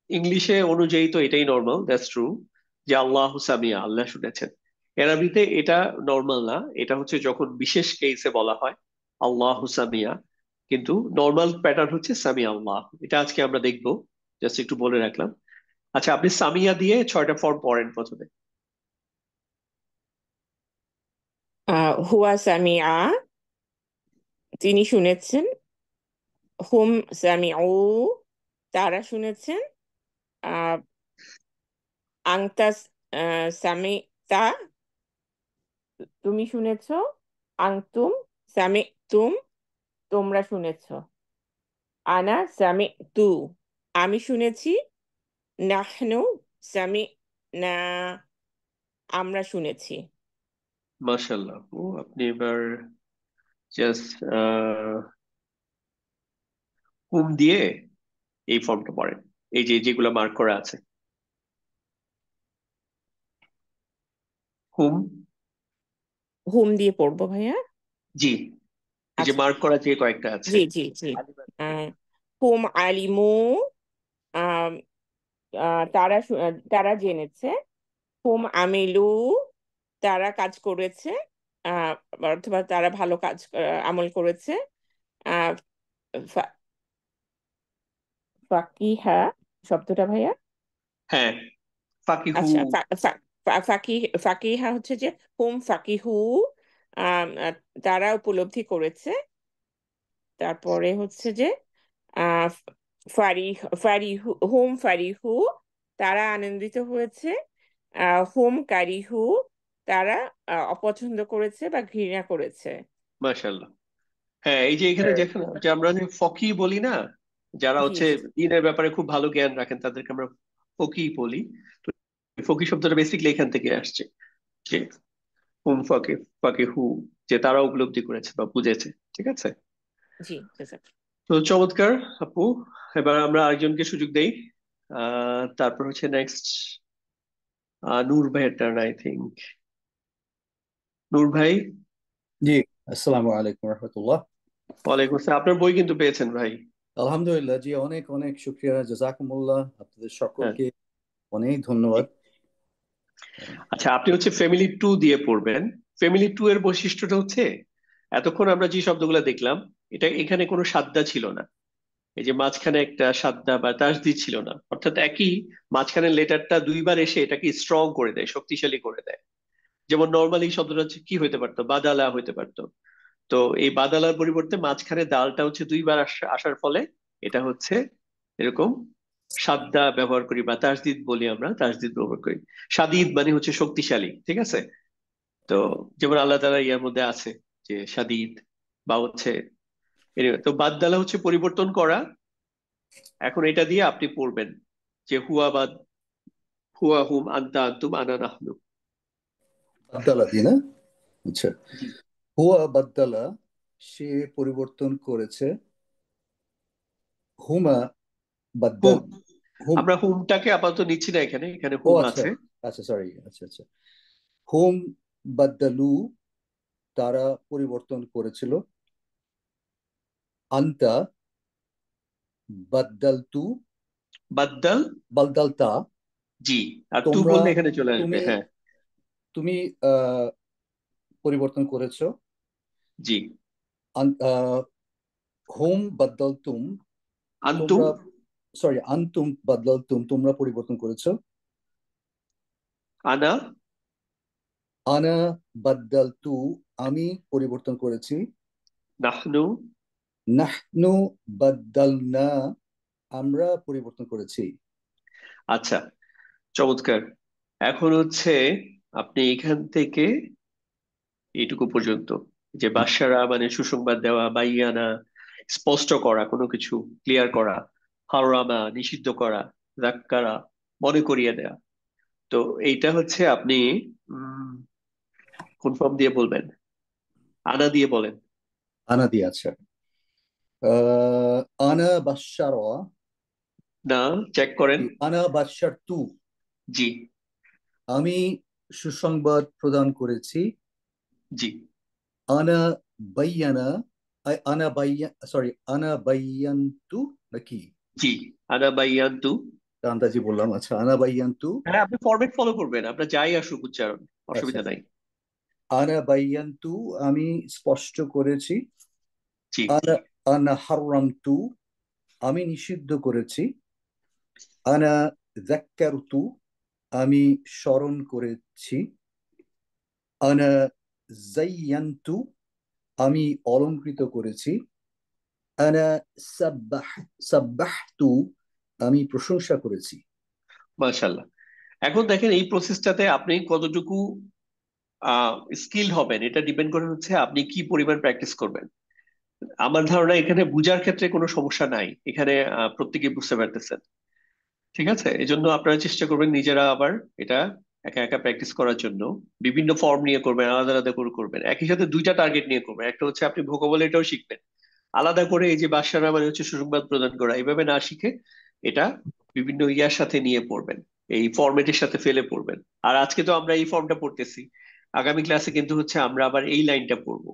ইংলিশে অনুযায়ী তো এটাই নর্মাল, দ্যাটস ট্রু, যে আল্লাহ সামিয়া, আল্লাহ শুনেছেন। আরবিতে এটা নর্মাল না, এটা হচ্ছে যখন বিশেষ কেসে বলা হয় আল্লাহ সামিয়া। কিন্তু নর্মাল প্যাটার্ন হচ্ছে সামিয়া আল্লাহ। এটা আজকে আমরা দেখবো, জাস্ট একটু বলে রাখলাম। আচ্ছা, আপনি সামিয়া দিয়ে 6টা ফর্ম পড়েন প্রথমে। হুয়া সামিআ, তিনি শুনেছেন। হুম সামিউ, তারা শুনেছেন। আহ আংতা সামিতা, তুমি শুনেছ। আংতুম সামিতুম, তোমরা শুনেছ। আনা সামিতু, আমি শুনেছি। নাহনু সামিনা, আমরা শুনেছি। মাশাআল্লাহ, ও আপনি এবার জাস্ট হুম দিয়ে এই ফর্মটা পড়েন, এই যে যেগুলো মার্ক করা আছে। হুম, হুম দিয়ে পড়বো ভাইয়া। জি, এই যে আচ্ছা, মার্ক করা যে কয়েকটা আছে। জি জি জি। আহ, হুম আলিমু, আম, তারা জেনেছে। হুম আমিলু, তারা কাজ করেছে। আহ, অথবা তারা ভালো কাজ আমল করেছে। আহ, ফা- ফাকিহা শব্দটা ভাইয়া। হ্যাঁ, ফাকিহু। আচ্ছা, ফাকিহা হচ্ছে যে হুম ফাকিহু, আম, আহ, তারা উপলব্ধি করেছে। তারপরে হচ্ছে যে আহ ফারিহু, হুম ফারিহু, তারা আনন্দিত হয়েছে। হুম কারিহু, তারা অপছন্দ করেছে বা ঘৃণা করেছে। মাশাআল্লাহ। হ্যাঁ, এই যে এখানে দেখেন যে আমরা যে ফকি বলি না, যারা জি হচ্ছে জি দিনের ব্যাপারে খুব ভালো জ্ঞান রাখেন তাদেরকে আমরা ফকি বলি। তো ফকি শব্দটা বেসিকলি এখান থেকে আসছে, যে হুম ফাকে, ফাকিহু, যে তারা উপলব্ধি করেছে বা বুঝেছে। ঠিক আছে, জি জাযাক। তো চমৎকার আপু। এবার আমরা আরেকজনকে সুযোগ দেই। তারপর হচ্ছে নেক্সট নূর ভাইয়ের টার্ন, আই থিংক। নূর ভাই। জি, আসসালামু আলাইকুম রহমতুল্লাহ। ওয়ালাইকুম আসসালাম, আপনার বই কিন্তু পেয়েছেন ভাই। আলহামদুলিল্লাহ, জি অনেক অনেক শুক্রিয়া, জাজাকুমুল্লাহ, আপনাদের হ্যাঁ, সকলকে অনেক জি। ধন্যবাদ। আচ্ছা, আপনি হচ্ছে ফ্যামিলি টু দিয়ে পড়বেন। ফ্যামিলি টু এর বৈশিষ্ট্যটা হচ্ছে, এতক্ষণ আমরা যে শব্দগুলো দেখলাম, এটা এখানে কোনো সাদ্দা ছিল না। এই যে মাঝখানে একটা সাদ্দা বা তাসদিদ ছিল না, অর্থাৎ একই মাঝখানের লেটারটা দুইবার এসে এটাকে স্ট্রং করে দেয়, শক্তিশালী করে দেয়। যেমন নর্মালি এই শব্দটা হচ্ছে কি হইতে পারতো, বাদালা হইতে পারতো। তো এই বাদালার পরিবর্তে মাঝখানে দালটা হচ্ছে দুইবার আসার ফলে এটা হচ্ছে এরকম সাদ্দা ব্যবহার করি বা তাসদিদ বলি, আমরা তাসদিদ ব্যবহার করি। সাদিদ মানে হচ্ছে শক্তিশালী। ঠিক আছে, তো যেমন আল্লাহ তাআলা ইয়ার মধ্যে আছে যে সাদিদ, বা হচ্ছে anyway, তো বাদদালা হচ্ছে পরিবর্তন করা। এখন এটা দিয়ে আপনি পড়বেন যে হুয়া বাদ, হুয়া হুম আনতা আনতুম আনা নাহনু। বাদ্দালা দি না? আচ্ছা, জি, হুয়া বাদ্দালা, সে পরিবর্তন করেছে। হুমা বাদ্দাল, হুম, হুম, আমরা হুমটাকে আপাতত নিচ্ছি না, এখানে এখানে ও হুম আচ্ছা, আছে। আচ্ছা সরি, আচ্ছা আচ্ছা। হুম বাদ্দালু, তারা পরিবর্তন করেছিল। আন্তা বাদ্দালতু, বাদ্দাল, বাদ্দালতা, জি, আর তু তোমরা বললে এখানে চলে আসবে। তুমি হ্যাঁ, তুমি পরিবর্তন করেছো। জি। হোম বদলতুম, আন্তুম। তোমরা সরি আনতুম বদলতুম, তোমরা পরিবর্তন করেছো। আনা। আনা বদলতু, আমি পরিবর্তন করেছি। নাহনু। নাহনু বদলনা, আমরা পরিবর্তন করেছি। আচ্ছা, চমৎকার। এখন হচ্ছে আপনি এখান থেকে এইটুকু পর্যন্ত, যে বাশারা মানে সুসংবাদ দেওয়া, বাইয়ানা স্পষ্ট করা, কোনো কিছু ক্লিয়ার করা, হারামা নিষিদ্ধ করা, যাক্কারা মনে করিয়ে দেয়া। তো এইটা হচ্ছে আপনি কোন ফর্ম দিয়ে বলবেন? আনা দিয়ে বলেন। আনা দিয়ে আছে। আনা বাশার, না, চেক করেন। আনা বাশার তু, জি। আমি সুসংবাদ প্রদান করেছি। জি। আনা বাইয়ানা, আনা বাইয়া সরি আনা বাইয়ান্তু নাকি? জি, আনা বাইয়ান্তু। আন্দাজি বললাম। আচ্ছা, আনা বাইয়ান্তু। হ্যাঁ, আপনি ফরম্যাট ফলো করবেন, আপনার যাই আসুক উচ্চারণ, আচ্ছা, অসুবিধা নাই। আনা বাইয়ান্তু, আমি স্পষ্ট করেছি। জি। আনা আনা হারামতু, আমি নিষিদ্ধ করেছি। আনা যাক্কারতু, আমি স্মরণ করেছি। আনা জাইয়ান্তু, আমি অলংকৃত করেছি। আনা সাব্বাহতু, আমি প্রশংসা করেছি। মাশাআল্লাহ। এখন দেখেন এই প্রসেসটাতে আপনি কতটুকু স্কিল হবেন, এটা ডিপেন্ড করে হচ্ছে আপনি কি পরিমাণ প্র্যাকটিস করবেন। আমার ধারণা এখানে বুঝার ক্ষেত্রে কোনো সমস্যা নাই, এখানে প্রত্যেকেই বুঝতে পারতেছেন। ঠিক আছে, এই জন্য আপনারা চেষ্টা করবেন নিজেরা আবার এটা একা একা প্র্যাকটিস করার জন্য। বিভিন্ন ফর্ম নিয়ে করবেন, আলাদা আলাদা করে করবেন, একই সাথে দুইটা টার্গেট নিয়ে করবেন। একটা হচ্ছে আপনি ভোকাবুলারিটাও শিখবেন, আলাদা করে এই যে বাসারা মানে হচ্ছে সুসংবাদ প্রদান করা, এইভাবে না শিখে এটা বিভিন্ন ইয়ার সাথে নিয়ে পড়বেন, এই ফরম্যাটের সাথে ফেলে পড়বেন। আর আজকে তো আমরা এই ফর্মটা পড়তেছি, আগামী ক্লাসে কিন্তু হচ্ছে আমরা আবার এই লাইনটা পড়বো।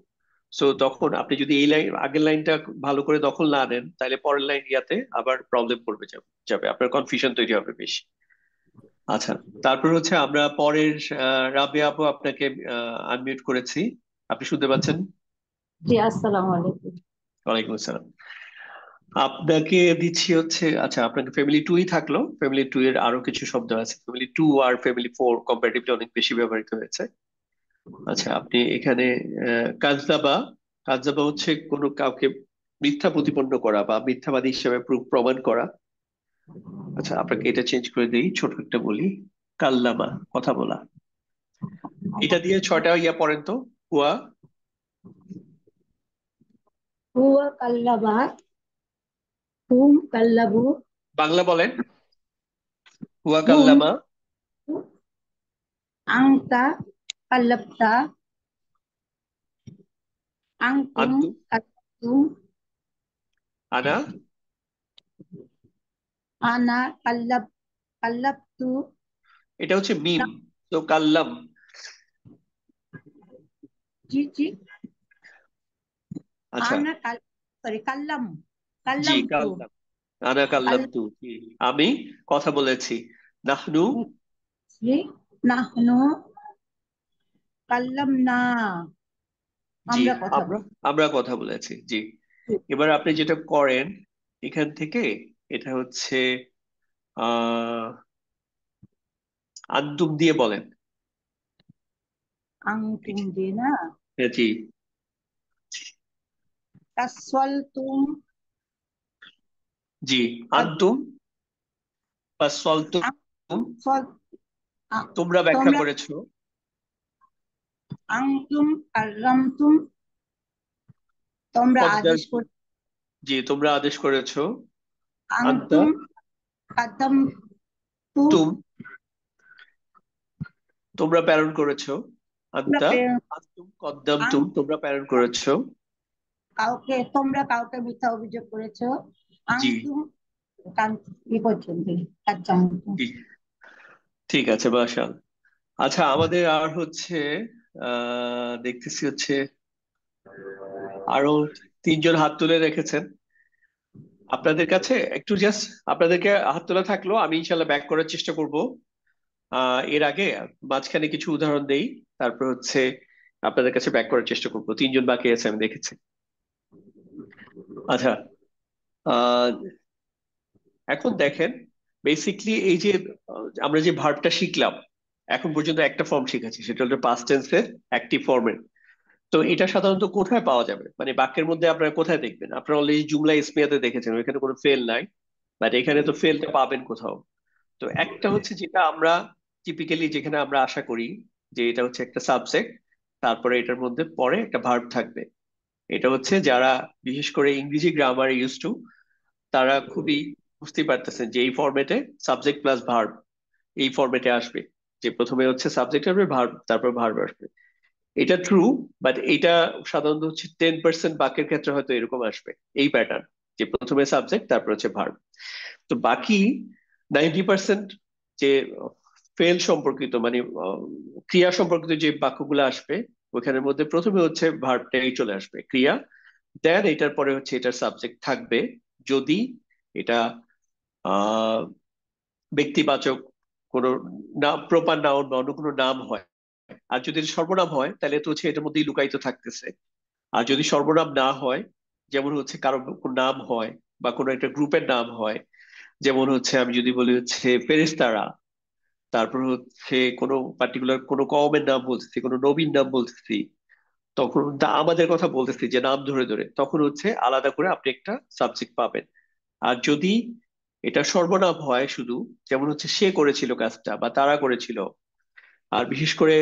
সো তখন আপনি যদি এই লাইন আগের লাইনটা ভালো করে দখল না নেন, তাহলে পরের লাইন ইয়াতে আবার প্রবলেম পড়বে, যাবে যাবে আপনার কনফিউশন তৈরি হবে বেশি। আচ্ছা, তারপর হচ্ছে আমরা পরের রাবিয়া আপু, আপনাকে আনমিউট করেছি, আপনি শুনতে পাচ্ছেন? জি, আসসালামু আলাইকুম। ওয়ালাইকুম আসসালাম। আপনাকে দিচ্ছি হচ্ছে, আচ্ছা আপনাকে ফ্যামিলি টুই থাকলো, ফ্যামিলি টু এর আরো কিছু শব্দ আছে, ফ্যামিলি টু আর ফ্যামিলি ফোর কম্পারেটিভলি অনেক বেশি ব্যবহৃত হয়েছে। আচ্ছা, আপনি এখানে কাজদাবা, কাজদাবা হচ্ছে কোনো কাউকে মিথ্যা প্রতিপন্ন করা বা মিথ্যাবাদী হিসেবে প্রমাণ করা। আচ্ছা, আপনাকে এটা চেঞ্জ করে দিই, ছোট একটা বলি, কাল্লামা কথা বলা। এটা দিয়ে 6টা ইয়া পড়েন তো। হুয়া। হুয়া কাল্লাবা, হুম কাল্লাবু, বাংলা বলেন। হুয়া হুম কাল্লামা। আংতা কাল্লাবতা, আংতুম আন্তুম। কাল্লাবতুম, আনা। আনা কাল্লাবতু। এটা হচ্ছে মিম, তো কাল্লাম। জি জি, আচ্ছা। আনা সরি কাল্লাম, জি, কাল্লামতু, কাল্লাম। আনা কাল্লাম তু, জি, আমি কথা বলেছি। নাহনু। কাল্লামছি, নাহনু কাল্লামনা, জি, আমরা কথা আমরা বলি। আমরা কথা বলেছি, জি। এবার আপনি যেটা করেন এখান থেকে, এটা হচ্ছে আহ আন্তুম দিয়ে বলেন। আংতুম দিয়ে না, হ্যাঁ, জি। কাসওয়ালতুম, জি, আন্তুম বা সলতুম, কাসওয়াল, তোমরা ব্যাখ্যা তোমরা, করেছো। আংতুম কাররামতুম, তোমরা কদ্দাল, আদেশ করে, জি, তোমরা আদেশ করেছো। আন্তা। আংতুম কাদ্দামতু, তুম, তোমরা প্রেরণ করেছো। তোমরা আন্তা। আন্তুম কদ্দাম তুম, তোমরা প্রেরণ করেছো। তোমরা কাউকে মিথ্যা অভিযোগ করেছো। জি। আংতুম পর্যন্ত কাচ্চামতো। জি, ঠিক আছে, মাশাআল্লাহ। আচ্ছা, আমাদের আর হচ্ছে দেখতেছি হচ্ছে আরো 3জন হাত তুলে রেখেছেন। আপনাদের কাছে একটু জাস্ট আপনাদেরকে হাত তোলা থাকলো, আমি ইনশাল্লাহ ব্যাক করার চেষ্টা করব। এর আগে মাঝখানে কিছু উদাহরণ দেই, তারপর হচ্ছে আপনাদের কাছে ব্যাক করার চেষ্টা করবো। তিনজন বাকি আছে আমি দেখেছি। আচ্ছা, আহ এখন দেখেন বেসিকলি এই যে আমরা যে ভার্বটা শিখলাম, এখন পর্যন্ত একটা ফর্ম শিখেছি, সেটা হলো পাস্ট টেন্সের অ্যাক্টিভ ফর্মের। তো এটা সাধারণত কোথায় পাওয়া যাবে, মানে বাক্যের মধ্যে আপনারা কোথায় দেখবেন? আপনারা অলরেডি জুমলা ইসমিয়াতে দেখেছেন, ওইখানে কোনো ফেল নাই, বাট এখানে তো ফেলটা পাবেন কোথাও। তো একটা হচ্ছে যেটা আমরা টিপিক্যালি যেখানে আমরা আশা করি যে এটা হচ্ছে একটা সাবজেক্ট, তারপরে এটার মধ্যে পরে একটা ভার্ব থাকবে। এটা হচ্ছে যারা বিশেষ করে ইংরেজি গ্রামার ইউজ টু, তারা খুবই বুঝতে পারতেছেন যে এই ফরম্যাটে সাবজেক্ট প্লাস ভার্ব এই ফরম্যাটে আসবে, যে প্রথমে হচ্ছে সাবজেক্ট আসবে, ভার্ব, তারপর ভার্ব আসবে। এটা ট্রু, বাট এটা সাধারণত হচ্ছে 10% বাক্যের ক্ষেত্রে হয়তো এরকম আসবে, এই প্যাটার্ন, যে প্রথমে সাবজেক্ট তারপর হচ্ছে ভার্ব। তো বাকি 90% যে ফেল সম্পর্কিত মানে ক্রিয়া সম্পর্কিত যে বাক্যগুলো আসবে, ওখানের মধ্যে প্রথমে হচ্ছে ভার্বটাই চলে আসবে, ক্রিয়া, দেন এটার পরে হচ্ছে এটার সাবজেক্ট থাকবে, যদি এটা আহ ব্যক্তিবাচক কোনো নাম, প্রপার নাউন বা অন্য কোনো নাম হয়। আর যদি এটা সর্বনাম হয় তাহলে তো হচ্ছে এটার মধ্যেই লুকায়িত থাকতেছে। আর যদি সর্বনাম না হয়, যেমন হচ্ছে কারো কোনো নাম হয় বা কোনো একটা গ্রুপের নাম হয়, যেমন হচ্ছে আমি যদি বলি হচ্ছে ফেরেশতারা, তারপর হচ্ছে কোনো পার্টিকুলার কোনো কওমের নাম বলতেছি, কোনো নবীর নাম বলতেছি, তখন আমাদের কথা বলতেছি যে নাম ধরে ধরে, তখন হচ্ছে আলাদা করে আপনি একটা সাবজেক্ট পাবেন। আর যদি এটা সর্বনাম হয় শুধু, যেমন হচ্ছে সে করেছিল কাজটা বা তারা করেছিল, আর বিশেষ করে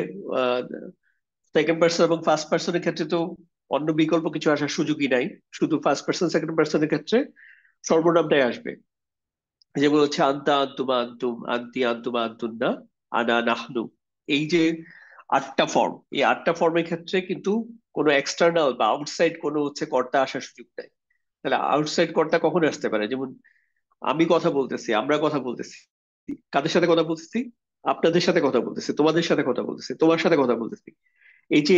সেকেন্ড পার্সন এবং ফার্স্ট পার্সনের ক্ষেত্রে তো অন্য বিকল্প কিছু আসার সুযোগই নাই, শুধু ফার্স্ট পার্সন সেকেন্ড পার্সনের ক্ষেত্রে সর্বনামটাই আসবে। যেমন হচ্ছে আন্তা আন্তুমা আন্তুম, আন্তি আন্তুমা আন্তুন্না, আনা নাহনু। এই যে 8টা ফর্ম, এই 8টা ফর্মের ক্ষেত্রে কিন্তু কোনো এক্সটার্নাল বা আউটসাইড কোনো হচ্ছে কর্তা আসার সুযোগ নাই। তাহলে আউটসাইড কর্তা কখন আসতে পারে? যেমন আমি কথা বলতেছি, আমরা কথা বলতেছি, কাদের সাথে কথা বলতেছি? আপনাদের সাথে কথা বলতেছি, তোমাদের সাথে কথা বলতেছি, তোমার সাথে কথা বলতেছি। এই যে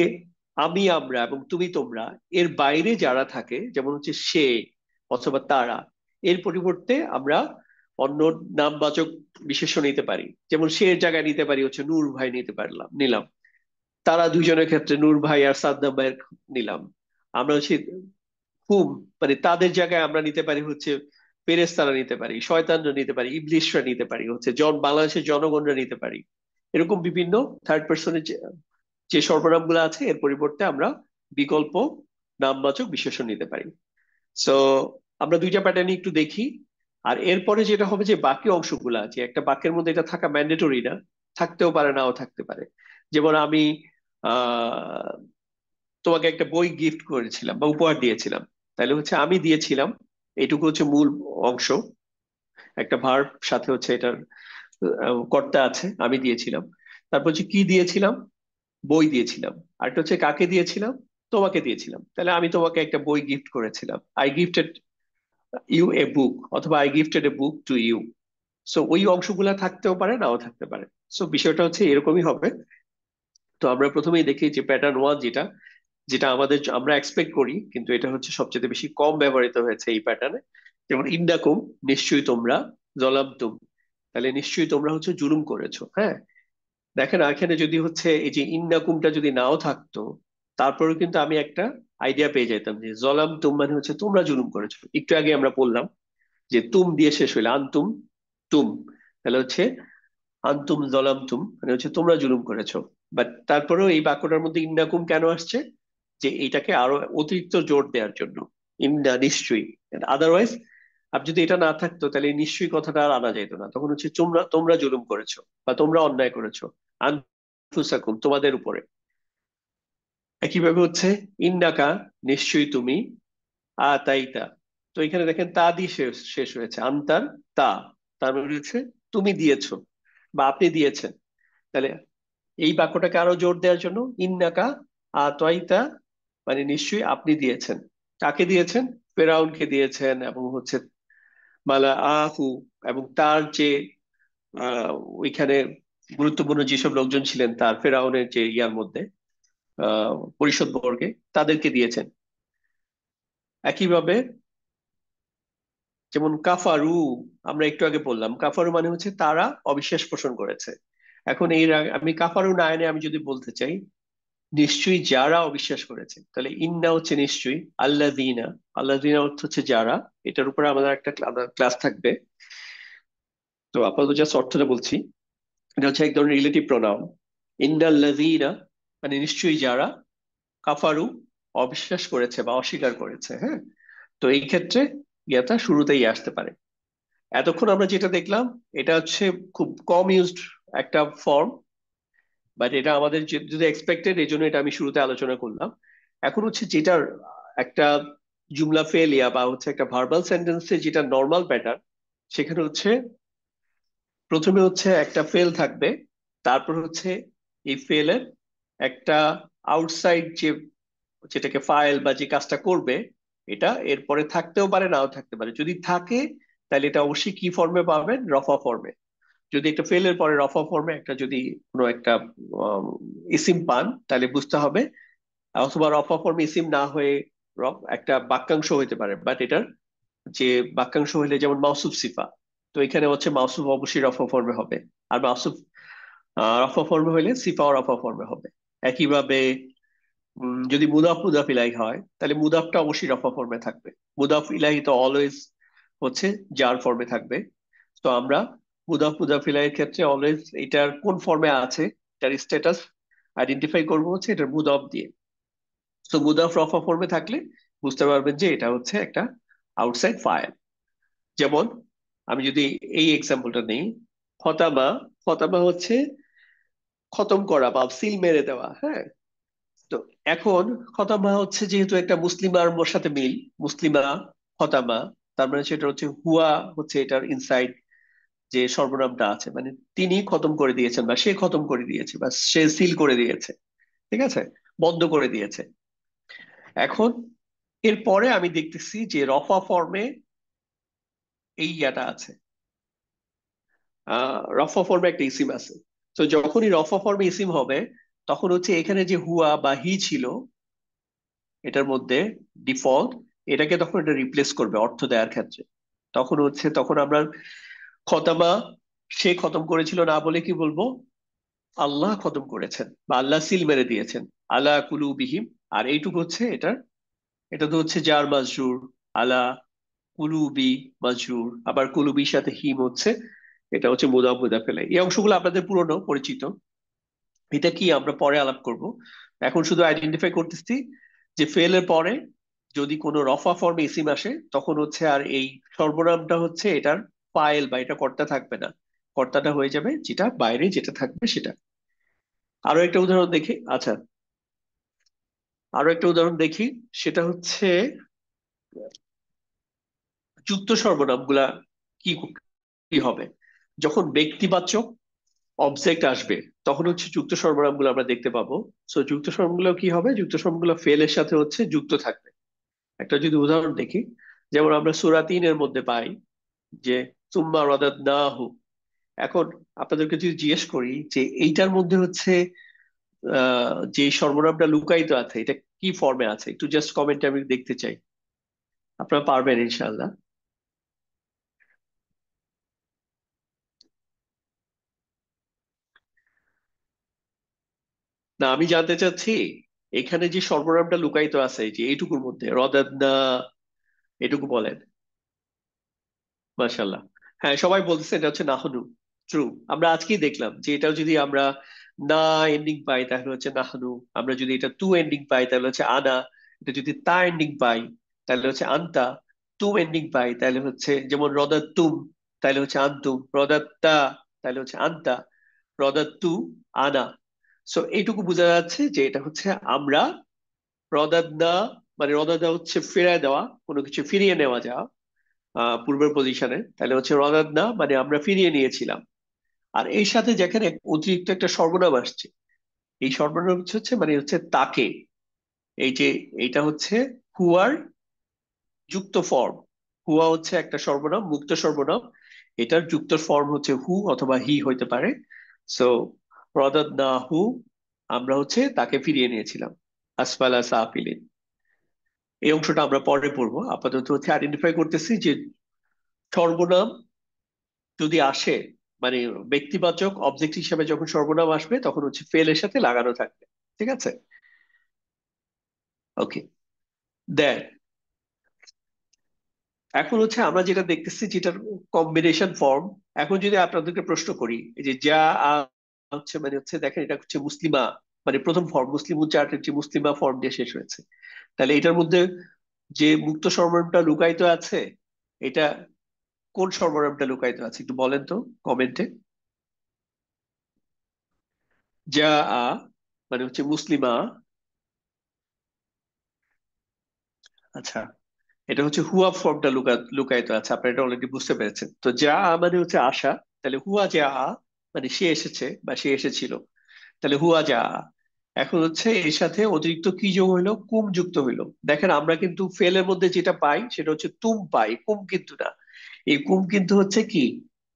আমি, আমরা এবং তুমি, তোমরা, এর বাইরে যারা থাকে, যেমন হচ্ছে সে অথবা তারা, এর পরিবর্তে আমরা অন্য নামবাচক বিশেষ্য নিতে পারি। যেমন সে এর জায়গায় নিতে পারি হচ্ছে নূর ভাই, নিলাম। তারা দুইজনের ক্ষেত্রে নূর ভাই আর সাদ্দাম ভাইয়ের নিলাম। আমরা হচ্ছে হুম, মানে তাদের জায়গায় আমরা নিতে পারি হচ্ছে ফেরেশতারা নিতে পারি, শয়তানরা নিতে পারি, ইবলিশরা নিতে পারি, হচ্ছে বাংলাদেশের জনগণরা নিতে পারি। এরকম বিভিন্ন থার্ড পার্সনের যে সর্বনাম গুলো আছে, এর পরিবর্তে আমরা বিকল্প নামবাচক বিশেষণ নিতে পারি। সো আমরা দুইটা প্যাটার্নই একটু দেখি। আর এরপরে যেটা হবে যে বাকি অংশগুলো আছে, একটা বাক্যের মধ্যে এটা থাকা ম্যান্ডেটরি না, থাকতেও পারে, নাও থাকতে পারে। যেমন আমি আহ তোমাকে একটা বই গিফট করেছিলাম বা উপহার দিয়েছিলাম, তাহলে হচ্ছে আমি দিয়েছিলাম, এইটুকু হচ্ছে মূল অংশ, একটা ভার্ব সাথে হচ্ছে এটার কর্তা আছে, আমি দিয়েছিলাম। তারপর হচ্ছে কি দিয়েছিলাম? বই দিয়েছিলাম। আরেকটা হচ্ছে কাকে দিয়েছিলাম? তোমাকে দিয়েছিলাম। তাহলে আমি তোমাকে একটা বই গিফট করেছিলাম, I gifted you a book, অথবা I gifted a book to you. So ওই অংশগুলা থাকতেও পারে, নাও থাকতে পারে। সো বিষয়টা হচ্ছে এরকমই হবে। তো আমরা প্রথমেই দেখি যে প্যাটার্ন ওয়ান, যেটা যেটা আমরা এক্সপেক্ট করি, কিন্তু এটা হচ্ছে সবচেয়ে বেশি কম ব্যবহৃত হয়েছে এই প্যাটার্নে। যেমন ইন্নাকুম, নিশ্চয়ই তোমরা, জলামতুম, তাহলে নিশ্চয়ই তোমরা হচ্ছে জুলুম করেছো। হ্যাঁ, দেখেন এখানে যদি হচ্ছে এই যে ইন্নাকুমটা যদি নাও থাকতো, তারপরেও কিন্তু আমি একটা আইডিয়া পেয়ে যেতাম যে জলাম তুম মানে হচ্ছে তোমরা জুলুম করেছো। একটু আগে আমরা বললাম যে তুম দিয়ে শেষ হইলো, আনতুম, তুম, তাহলে হচ্ছে আনতুম জলাম তুম মানে হচ্ছে তোমরা জুলুম করেছো। বাট তারপরেও এই বাক্যটার মধ্যে ইন্নাকুম কেন আসছে? যে এইটাকে আরো অতিরিক্ত জোর দেওয়ার জন্য, ইন্না নিশ্চয়ই। আদারওয়াইজ আর যদি এটা না থাকতো তাহলে এই নিশ্চয়ই কথাটা আর আনা যেত না, তখন হচ্ছে তোমরা তোমরা জুলুম করেছো বা তোমরা অন্যায় করেছো, আনফুসাকুম, তোমাদের উপরে। একইভাবে হচ্ছে ইন্নাকা, নিশ্চয়ই তুমি, আতাইতা। তো এখানে দেখেন তা দিয়ে শেষ শেষ হয়েছে, আন্তার, তা, তার মানে হচ্ছে তুমি দিয়েছো বা আপনি দিয়েছেন। তাহলে এই বাক্যটাকে আরো জোর দেওয়ার জন্য ইন্নাকা আতাইতা মানে নিশ্চয়ই আপনি দিয়েছেন। কাকে দিয়েছেন? ফেরাউনকে দিয়েছেন, এবং হচ্ছে মালা আহু, এবং তার যে আহ ওইখানে গুরুত্বপূর্ণ যেসব লোকজন ছিলেন তার, ফেরাউনের যে ইয়ার মধ্যে পরিষদ বর্গে, তাদেরকে দিয়েছেন। একইভাবে যেমন কাফারু, আমরা একটু আগে বললাম কাফারু মানে হচ্ছে তারা অবিশ্বাস পোষণ করেছে। এখন আমি কাফারু না এনে আমি যদি বলতে চাই নিশ্চয়ই যারা অবিশ্বাস করেছে, তাহলে ইন্না হচ্ছে নিশ্চয়ই, আল্লাযীনা, আল্লাযীনা অর্থ হচ্ছে যারা। এটার উপরে আমাদের একটা ক্লাস থাকবে, তো আপাতত জাস্ট অর্থটা বলছি। এটা হচ্ছে এক ধরনের রিলেটিভ প্রোনাউন। ইন্নাল্লাযীনা মানে নিশ্চয়ই যারা, কাফারু অবিশ্বাস করেছে বা অস্বীকার করেছে। হ্যাঁ, তো এই ক্ষেত্রে ইয়াটা শুরুতেই আসতে পারে। এতক্ষণ আমরা যেটা দেখলাম এটা হচ্ছে খুব কম ইউজড একটা ফর্ম, বাট এটা আমাদের যদি এক্সপেক্টেড, এই জন্য এটা আমি শুরুতে আলোচনা করলাম। এখন হচ্ছে যেটার একটা জুমলা ফেলিয়া বা হচ্ছে একটা ভার্বাল সেন্টেন্সে যেটা নর্মাল প্যাটার্ন, সেখানে হচ্ছে প্রথমে হচ্ছে একটা ফেল থাকবে, তারপর হচ্ছে এই ফেলের একটা আউটসাইড যেটাকে ফাইল বা যে কাজটা করবে, এটা এরপরে থাকতেও পারে নাও থাকতে পারে। যদি থাকে তাহলে এটা অবশ্যই কি ফর্মে পাবেন, রফা ফর্মে। যদি একটা ফেলের পরে রফা ফর্মে একটা যদি কোনো একটা ইসিম পান তাহলে বুঝতে হবে, অথবা রফা ফর্মে ইসিম না হয়ে একটা বাক্যাংশ হইতে পারে, বাট এটার যে বাক্যাংশ হইলে যেমন মাউসুফ সিফা, তো এখানে হচ্ছে মাউসুফ অবশ্যই রফা ফর্মে হবে, আর মাউসুফ রফা ফর্মে হইলে সিফাও রফা ফর্মে হবে। একইভাবে যদি মুদাফ মুদাফ ইলাহি হয় তাহলে মুদাফটা অবশ্যই রফা ফর্মে থাকবে। মুদাফ ইলাহি তো অলওয়েজ হচ্ছে জার ফর্মে থাকবে। তো আমরা মুদাফ মুদাফ ইলাহির ক্ষেত্রে অলওয়েজ এটার কোন ফর্মে আছে এটার স্ট্যাটাস আইডেন্টিফাই করবো হচ্ছে এটার মুদাফ দিয়ে। তো মুদাফ রফা ফর্মে থাকলে বুঝতে পারবেন যে এটা হচ্ছে একটা আউটসাইড ফাইল। যেমন আমি যদি এই এক্সাম্পলটা নেই, খতামা, খতামা হচ্ছে খতম করা বা সিল মেরে দেওয়া। হ্যাঁ, তো এখন খতামা হচ্ছে যেহেতু একটা মুসলিমার সাথে মিল, মুসলিমা খতামা, তার মানে সেটা হচ্ছে হুয়া হচ্ছে এটার ইনসাইড যে সর্বনামটা আছে, মানে তিনি খতম করে দিয়েছেন বা সে খতম করে দিয়েছে বা সে সিল করে দিয়েছে, ঠিক আছে, বন্ধ করে দিয়েছে। এখন এরপরে আমি দেখতেছি যে রফা ফর্মে এই ইয়াটা আছে, রফা ফর্মে একটা ইসিম আছে। তো যখনই রফা ফর্মে ইসিম হবে তখন হচ্ছে এখানে যে হুয়া বা হি ছিল এটার মধ্যে ডিফল্ট, এটাকে তখন এটা রিপ্লেস করবে অর্থ দেওয়ার ক্ষেত্রে। তখন আমরা খতমা, সে খতম করেছিল না বলে কি বলবো, আল্লাহ খতম করেছেন বা আল্লাহ সিল মেরে দিয়েছেন, আলা কুলুবিহিম। আর এইটুকু হচ্ছে এটা তো হচ্ছে জার মাজরুর, আলা কুলুবি মাজরুর, আবার কুলুবির সাথে হিম হচ্ছে, এটা হচ্ছে মুদাফ মুদাফ ইলাইহি। এই অংশগুলো আপনাদের পুরনো পরিচিত, এটা কি আমরা পরে আলাপ করব। এখন শুধু আইডেন্টিফাই করতেছি যে ফেলের পরে যদি কোনো রফা ফর্মে ইসিম আসে তখন হচ্ছে আর এই সর্বনামটা হচ্ছে এটার ফাইল বা এটা কর্তা থাকবে না, কর্তাটা হয়ে যাবে যেটা বাইরে যেটা থাকবে সেটা। আরো একটা উদাহরণ দেখি। আচ্ছা, আরো একটা উদাহরণ দেখি, সেটা হচ্ছে যুক্ত সর্বনাম গুলা কি কি হবে। যখন ব্যক্তিবাচক অবজেক্ট আসবে তখন হচ্ছে যুক্ত সর্বনাম গুলো আমরা দেখতে পাবো। সো যুক্ত সর্বনাম গুলো কি হবে, যুক্ত সর্বনাম গুলো ফেলের সাথে হচ্ছে যুক্ত থাকবে। একটা যদি উদাহরণ দেখি, যেমন আমরা সূরা 3-এর মধ্যে পাই যে সুম্মা রাদাদনাহু। এখন আপনাদেরকে যদি জিজ্ঞেস করি যে এইটার মধ্যে হচ্ছে যে সর্বনামটা লুকায়িত আছে এটা কি ফর্মে আছে, একটু জাস্ট কমেন্টে আমি দেখতে চাই। আপনারা পারবেন ইনশাআল্লাহ। না, আমি জানতে চাচ্ছি এখানে যে সর্বনামটা লুকায়িত আছে যে এইটুকুর মধ্যে রদাদনা, এটুকু বলেন। মাশাল্লাহ, হ্যাঁ সবাই বলতেছে এটা হচ্ছে নাহনু। ট্রু, আমরা আজকেই দেখলাম যে এটা যদি আমরা না এন্ডিং পাই তাহলে হচ্ছে নাহনু, আমরা যদি এটা টু এন্ডিং পাই তাহলে হচ্ছে আনা, এটা যদি তা এন্ডিং পাই তাহলে হচ্ছে আন্তা, তুম এন্ডিং পাই তাহলে হচ্ছে যেমন রদাত তুম তাহলে হচ্ছে আন্তুম, রদাত তা তাহলে হচ্ছে আন্তা, রদাত তু আনা। সো এইটুকু বোঝা যাচ্ছে যে এটা হচ্ছে আমরা রদাত না, মানে রদাদা হচ্ছে ফেরায় দেওয়া, কোনো কিছু ফিরিয়ে নেওয়া যাওয়া পূর্বের পজিশনে, তাহলে হচ্ছে রদাদ না মানে আমরা ফিরিয়ে নিয়েছিলাম। আর এর সাথে যেখানে অতিরিক্ত একটা সর্বনাম আসছে, এই সর্বনাম হচ্ছে মানে হচ্ছে তাকে, এই যে এইটা হচ্ছে হুয়ার যুক্ত ফর্ম। হুয়া হচ্ছে একটা সর্বনাম, মুক্ত সর্বনাম, এটার যুক্ত ফর্ম হচ্ছে হু অথবা হি হইতে পারে। সো রদাদ না হু, আমরা হচ্ছে তাকে ফিরিয়ে নিয়েছিলাম, আসফালা সাফিলিন। এই অংশটা আমরা পরে পড়বো, আপাতত হচ্ছে আইডেন্টিফাই করতেছি যে সর্বনাম যদি আসে মানে ব্যক্তিবাচক অবজেক্ট হিসেবে যখন সর্বনাম আসবে তখন হচ্ছে ফেল এর সাথে লাগানো থাকবে। ঠিক আছে, ওকে। দেন এখন হচ্ছে আমরা যেটা দেখতেছি যেটার কম্বিনেশন ফর্ম। এখন যদি আপনাদেরকে প্রশ্ন করি, এই যে যা হচ্ছে মানে হচ্ছে দেখেন এটা হচ্ছে মুসলিমা, মানে প্রথম ফর্ম মুসলিম উচ্চারণের যে মুসলিমা ফর্ম দিয়ে শেষ হয়েছে। তাহলে এটার মধ্যে যে মুক্ত সর্বনামটা লুকায়িত আছে, এটা কোন সর্বনামটা লুকায়িত আছে একটু বলেন তো কমেন্টে। যা মানে হচ্ছে মুসলিমা। আচ্ছা, এটা হচ্ছে হুয়া ফর্মটা লুকায়িত আছে, আপনারা এটা অলরেডি বুঝতে পেরেছেন। তো যা মানে হচ্ছে আশা, তাহলে হুয়া যা মানে সে এসেছে বা সে এসেছিল, তাহলে হুয়া যা। এখন হচ্ছে এর সাথে অতিরিক্ত কি যোগ হইলো, কুম যুক্ত হইলো। দেখেন আমরা কিন্তু ফেলের মধ্যে যেটা পাই সেটা হচ্ছে তুম পাই, কুম কিন্তু না। এই কুম কিন্তু হচ্ছে কি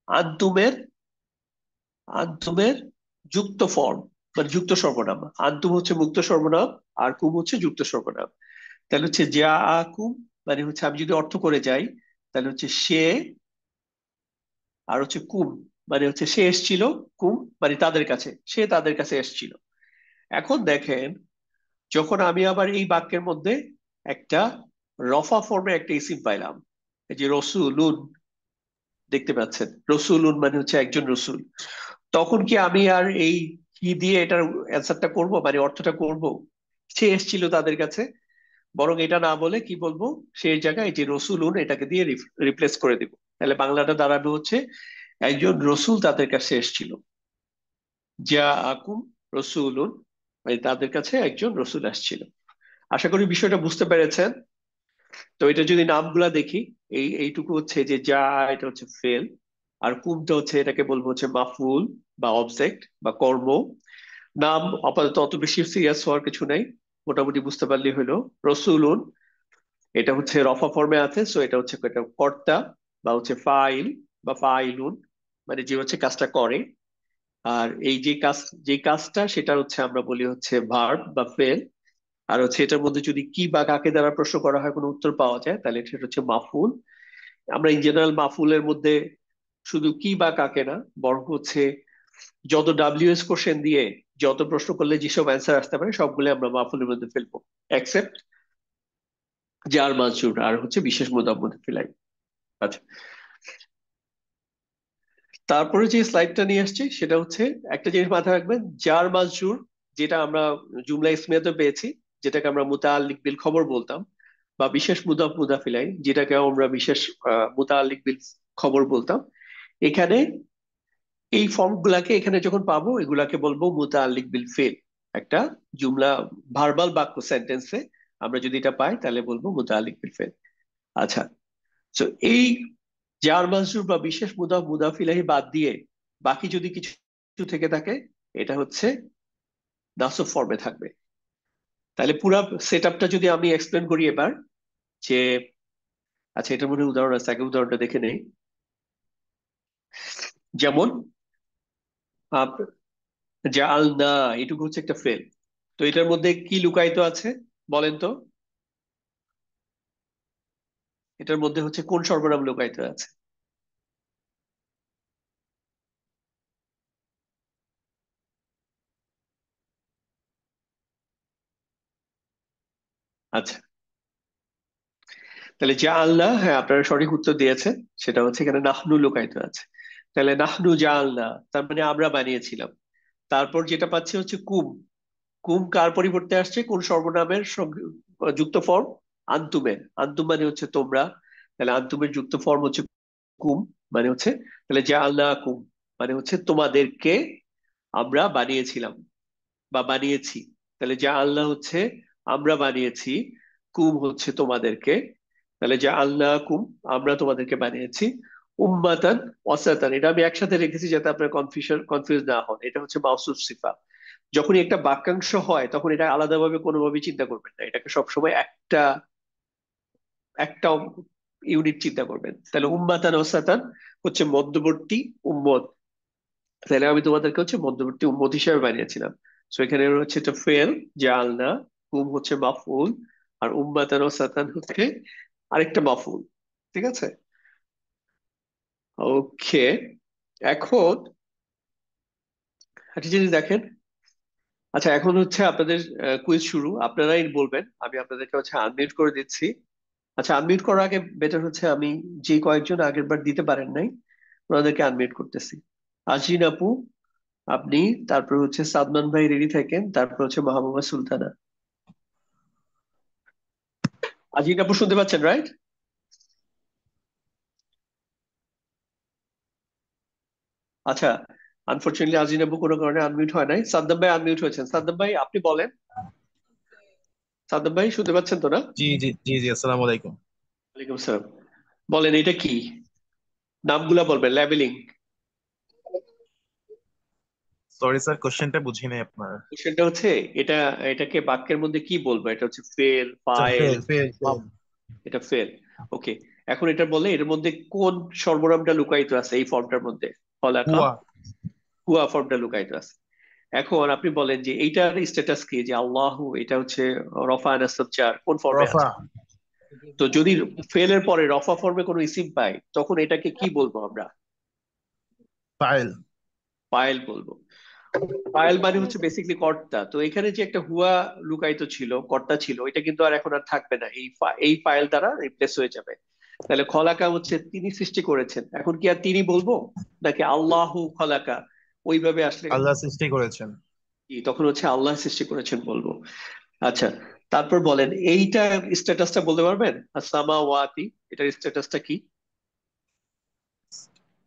আন্তুমের আন্তুমের যুক্ত ফর্ম, মানে যুক্ত সর্বনাম। আন্তুম হচ্ছে মুক্ত সর্বনাম আর কুম হচ্ছে যুক্ত সর্বনাম। তাহলে হচ্ছে যা কুম মানে হচ্ছে আমি যদি অর্থ করে যাই তাহলে হচ্ছে সে, আর হচ্ছে কুম মানে হচ্ছে সে এসছিল, কুম মানে তাদের কাছে, সে তাদের কাছে এসছিল। এখন দেখেন যখন আমি আবার এই বাক্যের মধ্যে একটা রফা ফর্মে একটা ইসিম পাইলাম, এই যে রসুলুন, দেখতে পাচ্ছেন রসুলুন মানে হচ্ছে একজন রসুল, তখন কি আমি আর এই কি দিয়ে এটার অ্যান্সারটা করব, মানে অর্থটা করব সে এসছিল তাদের কাছে? বরং এটা না বলে কি বলবো, সেই জায়গায় যে রসুলুন এটাকে দিয়ে রিপ্লেস করে দিব। তাহলে বাংলাটা দাঁড়াবে হচ্ছে একজন রসুল তাদের কাছে এসেছিল। যা আকুম রসুলুন মানে তাদের কাছে একজন রসুল আসছিল। আশা করি বিষয়টা বুঝতে পেরেছেন। তো এটা যদি নামগুলা দেখি, এইটুকু হচ্ছে যে যা, এটা হচ্ছে ফেল, আর কুমটা হচ্ছে এটাকে বলবো হচ্ছে মাফউল বা অবজেক্ট বা কর্ম। নাম আপাতত অত বেশি সিরিয়াস হওয়ার কিছু নাই, মোটামুটি বুঝতে পারলেই হলো। রসুলুন এটা হচ্ছে রফা ফর্মে আছে, সো এটা হচ্ছে একটা কর্তা বা হচ্ছে ফাইল বা ফাইলুন, মানে যে হচ্ছে কাজটা করে। আর এই যে কাজটা সেটা হচ্ছে আমরা বলি হচ্ছে ভার্ব বা ফেল। আর হচ্ছে এটার মধ্যে যদি কি বা কাকে দ্বারা প্রশ্ন করা হয় কোনো উত্তর পাওয়া যায় তাহলে সেটা হচ্ছে মাফুল। আমরা ইন জেনারেল মাফুলের মধ্যে শুধু কি বা কাকে না, বরং হচ্ছে যত ডাব্লিউএস কোশ্চেন দিয়ে যত প্রশ্ন করলে যেসব অ্যান্সার আসতে পারে সবগুলো আমরা মাফুলের মধ্যে ফেলবো, এক্সেপ্ট জার মাজরুর আর হচ্ছে বিশেষ মুদাফ মধ্যে ফেলাই। আচ্ছা, তারপরে যে স্লাইডটা নিয়ে আসছি সেটা হচ্ছে একটা জিনিস মাথায় রাখবেন, জার মাজরুর যেটা আমরা জুমলা ইসমিয়াতে পেয়েছি, যেটাকে আমরা মুতাআল্লিক বিল খবর বলতাম, বা বিশেষ মুদাফ মুদাফিলাই যেটাকে আমরা বিশেষ মুতাআল্লিক বিল খবর বলতাম, এখানে এই ফর্ম গুলাকে এখানে যখন পাবো এগুলাকে বলবো মুতাআল্লিক বিল ফেল। একটা জুমলা ভার্বাল বাক্য সেন্টেন্সে আমরা যদি এটা পাই তাহলে বলবো মুতাআল্লিক বিল ফেল। আচ্ছা, তো এই জার মাজরুর বা বিশেষ মুদাফ মুদাফিলাহি বাদ দিয়ে বাকি যদি কিছু কিছু থেকে থাকে এটা হচ্ছে নাসব ফর্মে থাকবে। তাহলে পুরো সেট আপটা যদি আমি এক্সপ্লেন করি এবার, যে আচ্ছা এটার মধ্যে উদাহরণ আছে, আগে উদাহরণটা দেখে নেই। যেমন জাআলনা, এটুকু হচ্ছে একটা ফেল। তো এটার মধ্যে কি লুকায়িত আছে বলেন তো, এটার মধ্যে হচ্ছে কোন সর্বনাম লুকায়িত আছে? আচ্ছা, তাহলে যা আল্লাহ, হ্যাঁ আপনারা সঠিক উত্তর দিয়েছেন, সেটা হচ্ছে এখানে নাহনু লুকায়িত আছে। তাহলে নাহনু যা আল্লাহ তার মানে আমরা বানিয়েছিলাম। তারপর যেটা পাচ্ছি হচ্ছে কুম। কুম কার পরিবর্তে আসছে, কোন সর্বনামের যুক্ত ফর্ম? আন্তুমের। আন্তুম মানে হচ্ছে তোমরা, তাহলে আন্তুমের যুক্ত ফর্ম হচ্ছে কুম, মানে হচ্ছে তাহলে যা আল্লাহ কুম মানে হচ্ছে তোমাদেরকে আমরা বানিয়েছিলাম বা বানিয়েছি। তাহলে যা আল্লাহ হচ্ছে আমরা বানিয়েছি, কুম হচ্ছে তোমাদেরকে, তাহলে যা আল্লাহ কুম আমরা তোমাদেরকে বানিয়েছি। উম্মাতান ওয়াসাতান এটা আমি একসাথে রেখেছি যাতে আপনার কনফিউজ না হন, এটা হচ্ছে মাউসুফ সিফা। যখনই একটা বাক্যাংশ হয় তখন এটা আলাদাভাবে কোনোভাবেই চিন্তা করবেন না, এটাকে সবসময় একটা একটা ইউনিট চিন্তা করবেন। তাহলে উম্মাতান ওয়াসাতান হচ্ছে মধ্যবর্তী উম্মত, তাহলে আমি তোমাদেরকে হচ্ছে মধ্যবর্তী উম্মত হিসেবে বানিয়েছিলাম। সো এখানে হচ্ছে এটা ফেল, জাআলনা, কুম হচ্ছে মাফউল, আর উম্মাতান ওয়াসাতান হচ্ছে আরেকটা মাফউল। ঠিক আছে, ওকে। এখন একটা জিনিস দেখেন। আচ্ছা, এখন হচ্ছে আপনাদের কুইজ শুরু, আপনারাই বলবেন, আমি আপনাদেরকে হচ্ছে আনমিউট করে দিচ্ছি। আচ্ছা, আনমিউট করার আগে বেটার হচ্ছে আমি যে কয়েকজন আগের বার দিতে পারেন নাই ওনাদেরকে আনমিউট করতেছি। আজরিন আপু, আপনি, তারপর হচ্ছে সাদমান ভাই রেডি থাকেন, তারপর হচ্ছে মাহবুবা সুলতানা। আজরিন আপু শুনতে পাচ্ছেন, রাইট? আচ্ছা, আনফরচুনেটলি আজরিন আপু কোনো কারণে আনমিউট হয় নাই। সাদ্দাম ভাই আনমিউট হয়েছেন। সাদ্দাম ভাই আপনি বলেন। সাদ্দাম ভাই শুনতে পাচ্ছেন তো না? জি জি জি জি, আসসালামু আলাইকুম। ওয়ালাইকুম সালাম। বলেন এটা কি, নামগুলা বলবেন, লেবেলিং। সরি স্যার, কোশ্চেনটা বুঝি নাই আপনার। কোশ্চেনটা হচ্ছে এটা, এটাকে বাক্যের মধ্যে কি বলবো? এটা হচ্ছে ফেল, আচ্ছা, ফাইল, ফেল ফেল ফেল। এটা ফেল। ওকে, এখন এটা বললে এর মধ্যে কোন সর্বনামটা লুকায়িত আছে এই ফর্মটার মধ্যে? হলাকা, হুয়া। হুয়া ফর্মটা লুকায়িত আছে। এখন আপনি বলেন যে এইটার স্ট্যাটাস কি, যে আল্লাহু এটা হচ্ছে রফা নাসব জার কোন ফর্মে রফা। আছে? তো যদি ফেলের পরে রফা ফর্মে কোনো ইসিম পাই তখন এটাকে কি বলবো আমরা? ফাইল। ফাইল বলবো। ফাইল মানে হচ্ছে বেসিকলি কর্তা। তো এখানে যে একটা হুয়া লুকায়িত ছিল, কর্তা ছিল, এটা কিন্তু আর এখন আর থাকবে না, এই ফাইল দ্বারা রিপ্লেস হয়ে যাবে। তাহলে খলাকা হচ্ছে তিনি সৃষ্টি করেছেন, এখন কি আর তিনি বলবো নাকি আল্লাহু খলাকা ওইভাবে আসলে আল্লাহ সৃষ্টি করেছেন। কি তখন হচ্ছে আল্লাহ সৃষ্টি করেছেন বলবো। আচ্ছা, তারপর বলেন এইটা স্ট্যাটাসটা বলতে পারবেন? আসামা ওয়াতি, এটার স্ট্যাটাসটা কি?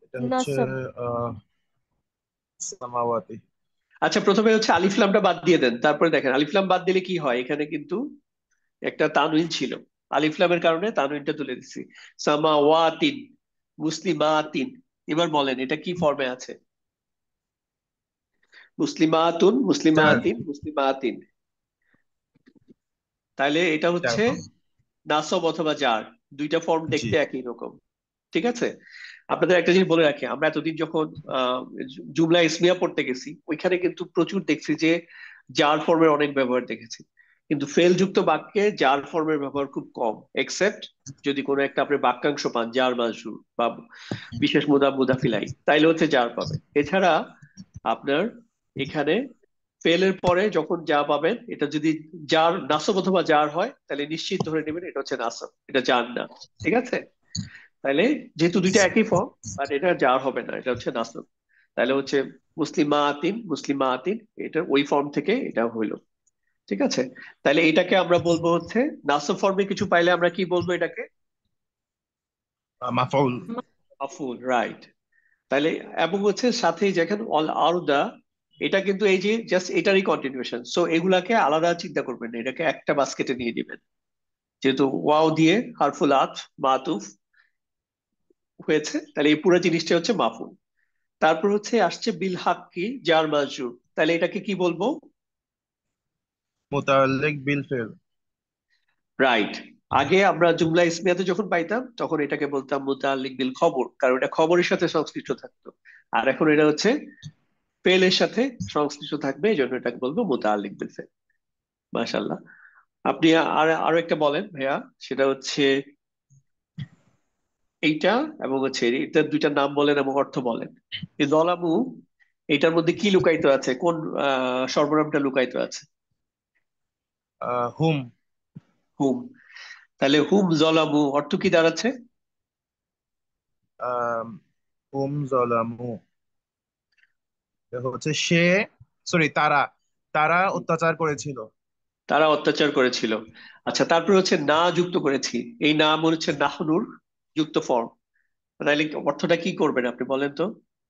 এটা হচ্ছে নাসাব। আহ সামাওয়াতি। আচ্ছা, প্রথমে হচ্ছে আলিফ লামটা বাদ দিয়ে দেন, তারপরে দেখেন আলিফ লাম বাদ দিলে কি হয়। এখানে কিন্তু একটা তানউইন ছিল, আলিফ লামের কারণে তানউইনটা তুলে দিচ্ছি। সামাওয়াতিন, মুসলিমাতিন। এবার বলেন এটা কি ফর্মে আছে? মুসলিমাতুন, চার। মুসলিমাতিন, মুসলিমাতিন। তাহলে এটা চার হচ্ছে ফর্ম। নাসব অথবা জার, দুইটা ফর্ম জি। দেখতে একই রকম। ঠিক আছে, আপনাদের একটা জিনিস বলে রাখি, আমরা এতদিন যখন আহ জুমলা ইসমিয়া পড়তে গেছি ওইখানে কিন্তু প্রচুর দেখছি যে জার ফর্মের অনেক ব্যবহার দেখেছি, কিন্তু ফেল যুক্ত বাক্যে জার ফর্মের ব্যবহার খুব কম, এক্সেপ্ট যদি কোনো একটা আপনি বাক্যাংশ পান জার মাজরুর বা বিশেষ মুদা মুদাফিলাই, তাইলে হচ্ছে জার পাবে। এছাড়া আপনার এখানে ফেলের পরে যখন যা পাবেন এটা যদি জার নাসব অথবা জার হয় তাহলে নিশ্চিত ধরে নেবেন এটা হচ্ছে নাসব, এটা জার না। ঠিক আছে, তাহলে যেহেতু দুইটা একই ফর্ম, বাট এটা জার হবে না, এটা হচ্ছে নাসব। তাহলে হচ্ছে মুসলিমাতিন, মুসলিমাতিন, এটা ওই ফর্ম থেকে এটা হইলো। ঠিক আছে, তাহলে এটাকে আমরা বলবো হচ্ছে নাসব ফর্মে কিছু পাইলে আমরা কি বলবো এটাকে? মাফউল। মাফউল, রাইট। তাহলে এবং হচ্ছে সাথেই দেখেন অল আরদা, এটা কিন্তু এই যে জাস্ট এটারই কন্টিনিউশন, সো এগুলাকে আলাদা চিন্তা করবেন না, এটাকে একটা বাস্কেটে নিয়ে দিবেন। যেহেতু ওয়াও দিয়ে হারফুল আত মাতুফ হয়েছে, তাহলে এই পুরো জিনিসটা হচ্ছে মাফুল। তারপর হচ্ছে আসছে বিল হাক্কি জার মাজরুর, তাহলে এটাকে কি বলবো? মুতাআল্লিক বিল ফেল। রাইট। আগে আমরা জুমলা ইসমিয়াতে যখন পাইতাম তখন এটাকে বলতাম মুতাআল্লিক বিল খবর, কারণ এটা খবরের সাথে সংশ্লিষ্ট থাকতো। আর এখন এটা হচ্ছে ফেলের সাথে সংশ্লিষ্ট থাকবে, এই জন্য এটাকে বলবো মুতাআল্লিক বিল ফেল। মাশাআল্লাহ। আপনি আর আরো একটা বলেন ভাইয়া, সেটা হচ্ছে এইটা, এবং হচ্ছে এটা দুইটা নাম বলেন এবং অর্থ বলেন। এই জলামু, এটার মধ্যে কি লুকায়িত আছে, কোন সর্বনামটা লুকায়িত আছে? হুম। হুম। তাহলে হুম জলামু অর্থ কি দাঁড়াচ্ছে? আহ, হুম জলামু, এটা হচ্ছে সে, সরি তারা, তারা অত্যাচার করেছিল। তারা অত্যাচার করেছিল। আচ্ছা, তারপর হচ্ছে না যুক্ত করেছি, এই নাম হচ্ছে নাহনুর যুক্ত ফর্ম, তাহলে অর্থটা কি করবেন আপনি বলেন তো?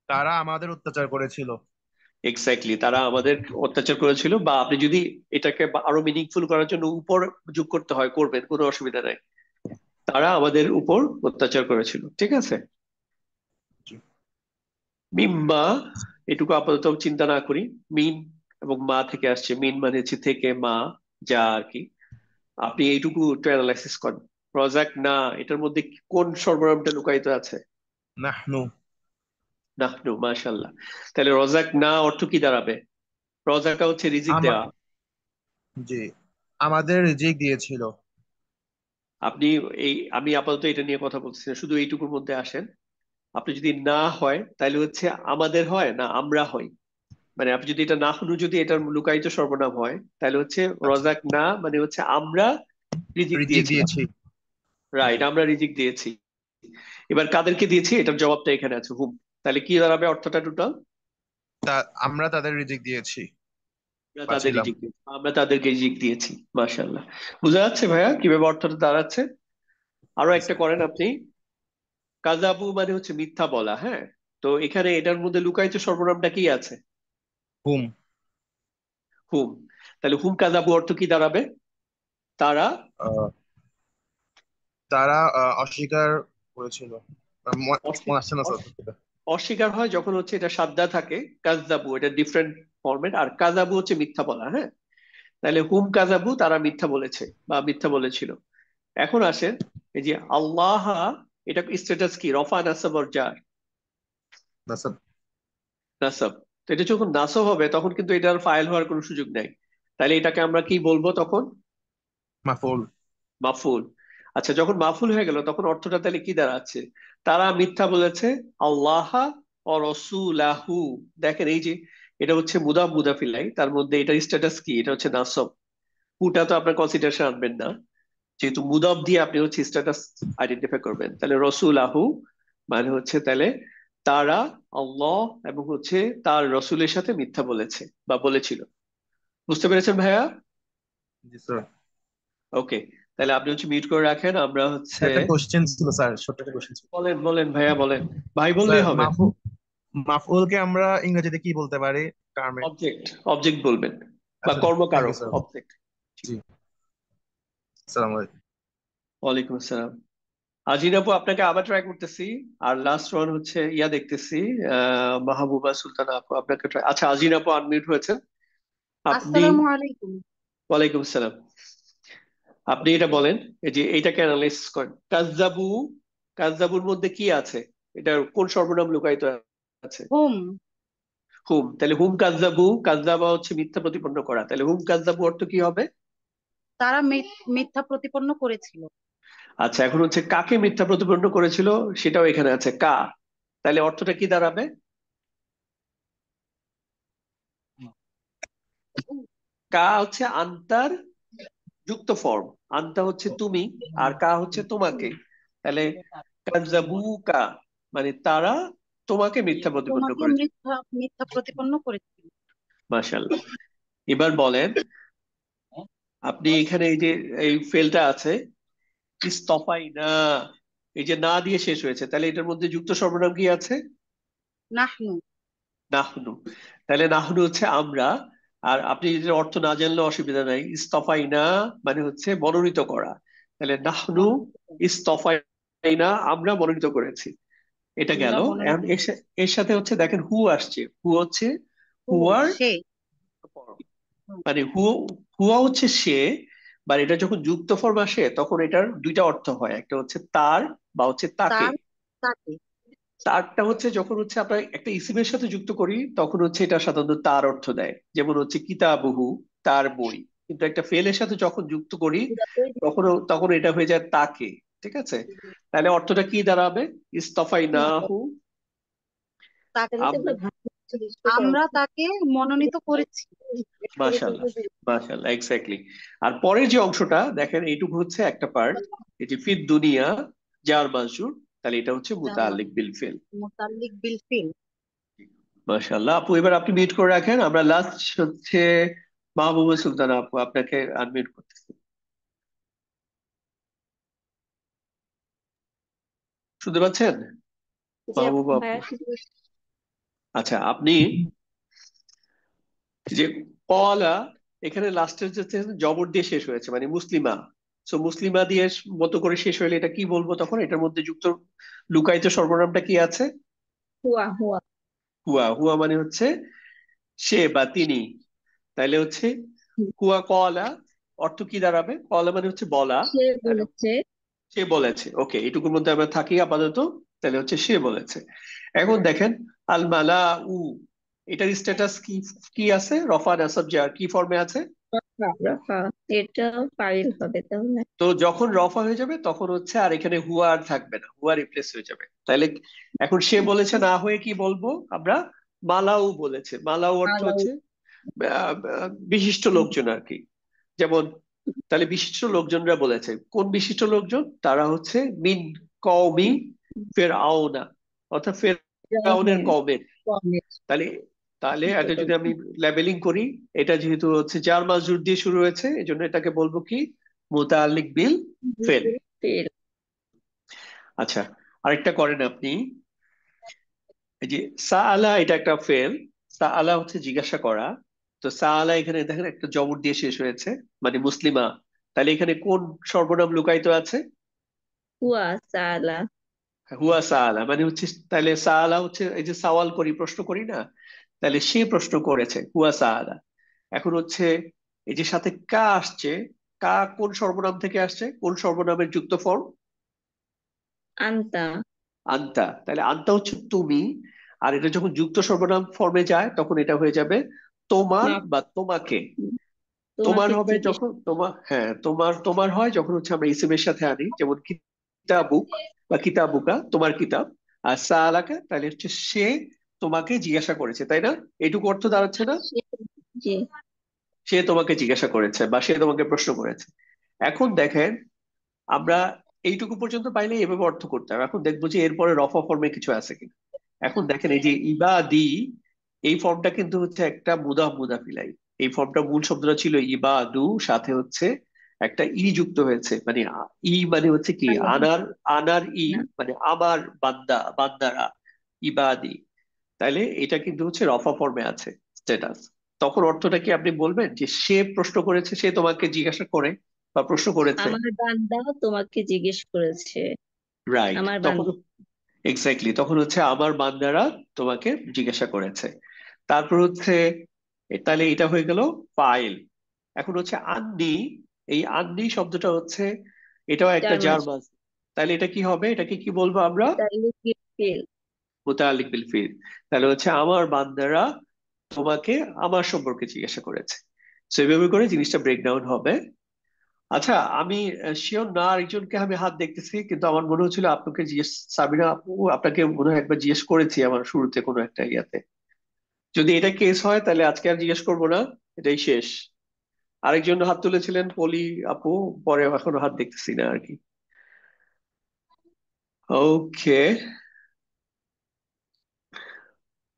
তারা আমাদের অত্যাচার করেছিল। এক্স্যাক্টলি, তারা আমাদের অত্যাচার করেছিল, বা আপনি যদি এটাকে আরো মিনিংফুল করার জন্য উপর যোগ করতে হয় করবেন, কোনো অসুবিধা নাই। তারা আমাদের উপর অত্যাচার করেছিল। ঠিক আছে, জি। মিম্মা, এটুকু আপাতত চিন্তা না করি। মিন এবং মা থেকে আসছে, মিন মানে হচ্ছে থেকে, মা যা আর কি। আপনি এইটুকু একটু অ্যানালাইসিস করেন। প্রজাক্ট না, এটার মধ্যে কোন সর্বনামটা লুকায়িত আছে? নাহনু। নাহনু, মাশাআল্লাহ। তাহলে রজাক না অর্থ কি দাঁড়াবে? রজাকা হচ্ছে রিজিক আমা দেওয়া। জি, আমাদের রিজিক দিয়েছিল। আপনি এই, আমি আপাতত এটা নিয়ে কথা বলছি না, শুধু এইটুকুর মধ্যে আসেন। আপনি যদি না হয় তাহলে হচ্ছে আমাদের হয় না আমরা হই। মানে আপনি যদি এটা নাহনু যদি এটার লুকায়িত সর্বনাম হয় তাহলে হচ্ছে আচ্ছা, রজাক না মানে হচ্ছে আমরা রিজিক রিজিক দিয়েছিলাম। দিয়েছি। রাইট, আমরা রিজিক দিয়েছি। এবার কাদেরকে দিয়েছি এটার জবাবটা এখানে আছে, হুম। তাহলে কি দাঁড়াবে অর্থটা টোটাল? তা আমরা তাদের রিজিক দিয়েছি আমরা বা তাদের ছিলাম। রিজিক দিয়েছি, আমরা তাদেরকে রিজিক দিয়েছি। মাশাআল্লাহ, বুঝা যাচ্ছে ভাইয়া কিভাবে অর্থটা দাঁড়াচ্ছে? আরো জি একটা স্যার। করেন আপনি। কাযাবু মানে হচ্ছে মিথ্যা বলা, হ্যাঁ। তো এখানে এটার মধ্যে লুকায়িত সর্বনামটা কি আছে? হুম। হুম। তাহলে হুম কাযাবু অর্থ কি দাঁড়াবে? তারা আহ, তারা অস্বীকার করেছিল। মনে আসছে না স্যার। অস্বী- অস্বীকার হয় যখন হচ্ছে এটা সাদ্দা থাকে, কাযযাবু এটা ডিফারেন্ট ফরম্যাট, আর কাযাবু হচ্ছে মিথ্যা বলা, হ্যাঁ। তাহলে হুম কাযাবু তারা মিথ্যা বলেছে বা মিথ্যা বলেছিল। এখন আসেন, এই যে আল্লাহ, এটা স্ট্যাটাস কি, রফা নাসাব আর জার? না স্যার। নাসাব। তো এটা যখন নাসব হবে তখন কিন্তু এটার ফাইল হওয়ার কোনো সুযোগ নাই। তাহলে এটাকে আমরা কি বলবো তখন? মাফউল। মাফুল। আচ্ছা, যখন মাফুল হয়ে গেল তখন অর্থটা তাহলে কি দাঁড়াচ্ছে? তারা মিথ্যা বলেছে আল্লাহ ও রসুলাহু। দেখেন এই যে এটা হচ্ছে মুদাফ মুদাফিলাই, তার মধ্যে এটা স্ট্যাটাস কি, এটা হচ্ছে নাসব। হুটা তো আপনার কনসিডারেশন আনবেন না, যেহেতু মুদাফ দিয়ে আপনি হচ্ছে স্ট্যাটাস আইডেন্টিফাই করবেন। তাহলে রসুলাহু মানে হচ্ছে তাহলে তারা আল্লাহ এবং হচ্ছে তার রসুলের সাথে মিথ্যা বলেছে বা বলেছিল। বুঝতে পেরেছেন ভাইয়া? জি স্যার। ওকে, তাহলে আপনি হচ্ছে মিউট করে রাখেন, আমরা হচ্ছে। একটা কোশ্চেন ছিল স্যার, ছোট্ট একটা কোশ্চেন ছিল। বলেন বলেন ভাইয়া বলেন, ভাই স্যার বললেই হবে। মাফউলকে আমরা ইংরেজিতে কি বলতে পারি টার্মে? অবজেক্ট, অবজেক্ট বলবেন, বা আচ্ছা, থ্যাংক ইউ কর্মকারক স্যার। অবজেক্ট। জি, আসসালামু আলাইকুম। ওয়ালাইকুম আসসালাম। আজিন আপু আপনাকে আবার ট্রাই করতেছি। আর লাস্ট ওয়ান হচ্ছে ইয়া দেখতেছি, মাহবুবা সুলতানা আপু আপনাকে ট্রাই। আচ্ছা, আজিন আপু আনমিউট হয়েছেন আপনি। আসসালামু আলাইকুম। ওয়ালাইকুম আসসালাম। আপনি এটা বলেন, এই যে এইটাকে অ্যানালাইসিস করেন, কাযযাবু, কাযযাবুর মধ্যে কি আছে? এটা কোন সর্বনাম লুকায়িত আছে? হুম। হুম। তাহলে হুম কাযযাবু, কাযযাবা হচ্ছে মিথ্যা প্রতিপন্ন করা, তাহলে হুম কাযযাবু অর্থ কি হবে? তারা মিথ্যা প্রতিপন্ন করেছিল। আচ্ছা, এখন হচ্ছে কাকে মিথ্যা প্রতিপন্ন করেছিল সেটাও এখানে আছে, কা। তাহলে অর্থটা কি দাঁড়াবে? কা হচ্ছে আন্তার যুক্ত ফর্ম, আন্তা হচ্ছে তুমি আর কা হচ্ছে তোমাকে। তাহলে কাযযাবু কা মানে তারা তোমাকে মিথ্যা প্রতিপন্ন তোমাকে করেছে। মিথ্যা মিথ্যা প্রতিপন্ন করেছিল। মাশাআল্লাহ। এবার বলেন আপনি এখানে এই যে এই ফেলটা আছে ইস্তফাই না, এই যে না দিয়ে শেষ হয়েছে, তাহলে এটার মধ্যে যুক্ত সর্বনাম কি আছে? নাহনু। নাহনু। তাহলে নাহনু হচ্ছে আমরা। আর আপনি এটার অর্থ না জানলে অসুবিধা নাই, ইস্তফাই না মানে হচ্ছে মনোনীত করা। তাহলে নাহনু ইস্তফাই না, আমরা মনোনীত করেছি। এটা আমরা গেল। মনোনীত এখন এর সাথে হচ্ছে দেখেন হু আসছে, হু হচ্ছে ও হুয়ার সে। মানে হুয়া হচ্ছে সে। বা এটা যখন যুক্ত ফর্ম আসে তখন এটার দুইটা অর্থ হয়, একটা হচ্ছে তার বা হচ্ছে তাকে। তার তাকে। তারটা হচ্ছে যখন হচ্ছে আমরা একটা ইসিমের সাথে যুক্ত করি তখন হচ্ছে এটা সাধারণত তার অর্থ দেয়, যেমন হচ্ছে কিতাবহু, তার বই। কিন্তু একটা ফেলের সাথে যখন যুক্ত করি তখন তখন এটা হয়ে যায় তাকে। ঠিক আছে, তাহলে অর্থটা কি দাঁড়াবে? ইস্তফাই না হু, আমরা। আমরা তাকে মনোনীত করেছি। মাশাআল্লাহ, মাশাআল্লাহ, এক্স্যাক্টলি। আর পরের যে অংশটা দেখেন এইটুকু হচ্ছে একটা পার্ট, এই যে ফিদ দুনিয়া যার মাজরুর, তাহলে এটা হচ্ছে মুতাআল্লিক বিল ফিল। মুতাল্লিক বিল ফিল। মাশাআল্লাহ আপু, এবার আপনি মিউট করে রাখেন, আমরা লাস্ট হচ্ছে মাহবুবা সুলতানা আপু আপনাকে আনমিউট করতেছি। শুনতে পাচ্ছেন জি আপু, মাহবুবা আপু? ভাইয়া শুধু আচ্ছা, আপনি যে কলা, এখানে লাস্টের যে জবর দিয়ে শেষ হয়েছে মানে মুসলিমা। সো মুসলিমা দিয়ে মতো করে শেষ হলে এটা কি বলবো তখন? এটার মধ্যে যুক্ত লুকায়িত সর্বনামটা কি আছে? হুয়া হুয়া হুয়া। হুয়া মানে হচ্ছে সে বা তিনি। তাইলে হচ্ছে হুয়া কলা অর্থ কি দাঁড়াবে? কলা মানে হচ্ছে বলা। সে তাহলে বলেছে। সে বলেছে, ওকে, এটুকুর মধ্যে আমরা থাকি আপাতত। তাহলে হচ্ছে সে বলেছে। এখন দেখেন আল মালা উ, এটার স্ট্যাটাস কি, কি আছে? রফা নাসাব জার কি ফর্মে আছে? রফা, এটা ফাইল হবে তাহলে। তো যখন রফা হয়ে যাবে তখন হচ্ছে আর এখানে হুয়া আর থাকবে না, হুয়া রিপ্লেস হয়ে যাবে। তাহলে এখন সে বলেছে না হয়ে কি বলবো আমরা? মালাউ বলেছে। মালাউ অর্থ আলাউ। হচ্ছে বিশিষ্ট লোকজন আর কি। যেমন তাহলে বিশিষ্ট লোকজনরা বলেছে, কোন বিশিষ্ট লোকজন? তারা হচ্ছে মিন কওমি ফেরআউনা, অর্থাৎ ফেরআউনের রাহুন, কওমের। কমেট, তাহলে তাহলে এটা যদি উপকল্প। আমি লেবেলিং করি, এটা যেহেতু হচ্ছে জার মাজরুর দিয়ে শুরু হয়েছে, এই জন্য এটাকে বলবো কি? মুতাআল্লিক বিল ফেল। ফেল। আচ্ছা, আরেকটা করেন আপনি। এই যে সাআলা, এটা একটা ফেল। সাআলা হচ্ছে জিজ্ঞাসা করা। তো সাআলা এখানে দেখেন একটা জবর দিয়ে শেষ হয়েছে, মানে মুসলিমা। তাহলে এখানে কোন সর্বনাম লুকায়িত আছে? হুয়া সালা। হুয়া সাআলা মানে হচ্ছে, তাহলে সাআলা হচ্ছে এই যে সওয়াল করি, প্রশ্ন করি না, তাহলে সে প্রশ্ন করেছে, হুয়া সাআলা। এখন হচ্ছে এই যে সাথে কা আসছে, কা কোন সর্বনাম থেকে আসছে? কোন সর্বনামের যুক্ত ফর্ম? আন্তা। আন্তা। তাহলে আন্তা হচ্ছে তুমি। আর এটা যখন যুক্ত সর্বনাম ফর্মে যায় তখন এটা হয়ে যাবে তোমার মাফ, বা তোমাকে। তোমার তোমাকে হবে জিজ্ঞেস। যখন তোমার, হ্যাঁ তোমার, তোমার হয় যখন হচ্ছে আমরা ইসিমের সাথে আনি, যেমন কিতাবুক বা কিতাবুকা, তোমার কিতাব। আর সাআলাকা তাহলে হচ্ছে সে তোমাকে জিজ্ঞাসা করেছে, তাই না? এইটুকু অর্থ দাঁড়াচ্ছে না? জি। সে তোমাকে জিজ্ঞাসা করেছে বা সে তোমাকে প্রশ্ন করেছে। এখন দেখেন, আমরা এইটুকু পর্যন্ত পাইলে এভাবে অর্থ করতে হবে। এখন দেখবো যে এরপরে রফা ফর্মে কিছু আছে কিনা। এখন দেখেন এই যে ইবাদি, এই ফর্মটা কিন্তু হচ্ছে একটা মুদাফ মুদাফ ইলাই। এই ফর্মটা মূল শব্দটা ছিল ইবাদু, সাথে হচ্ছে একটা ই যুক্ত হয়েছে, মানে ই মানে হচ্ছে কি আল্লাহ। আনার, আনার ই না, মানে আমার বান্দা, বান্দারা, ইবাদি। তাইলে এটা কিন্তু হচ্ছে রফা ফর্মে আছে স্ট্যাটাস। তখন অর্থটা কি আপনি বলবেন যে সে প্রশ্ন করেছে, সে তোমাকে জিজ্ঞাসা করে বা প্রশ্ন করেছে। আমার বান্দা তোমাকে জিজ্ঞেস করেছে। রাইট, আমার তখন বান্দা। এক্স্যাক্টলি তখন হচ্ছে আমার বান্দারা তোমাকে জিজ্ঞাসা করেছে। তারপর হচ্ছে তাহলে এটা হয়ে গেল ফাইল। এখন হচ্ছে আন্নি। এই আন্নি শব্দটা হচ্ছে, এটাও একটা চার মাস। জার মাস। তাহলে এটা কি হবে? এটাকে কি বলবো আমরা? মুতাল্লিক বিল ফিল। মুতাআল্লিক বিল ফিল। তাহলে হচ্ছে আমার বান্দারা তোমাকে আমার সম্পর্কে জিজ্ঞাসা করেছে। তো এইভাবে করে জিনিসটা ব্রেকডাউন হবে। আচ্ছা, আমি শিওর না, আরেকজনকে আমি হাত দেখতেছি, কিন্তু আমার মনে হচ্ছিল আপনাকে জিজ্ঞেস, সাবিনা আপু আপনাকে মনে হয় একবার জিজ্ঞেস করেছি আমার শুরুতে কোনো একটা ইয়াতে। যদি এটা কেস হয় তাহলে আজকে আর জিজ্ঞেস করবো না, এটাই শেষ। আরেকজন হাত তুলেছিলেন পলি আপু, পরে এখনো হাত দেখতেছি না আর কি। ওকে,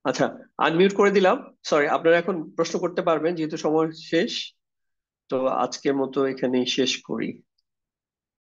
আচ্ছা, আনমিউট করে দিলাম। সরি, আপনারা এখন প্রশ্ন করতে পারবেন যেহেতু সময় শেষ। তো আজকের মতো এখানেই শেষ করি।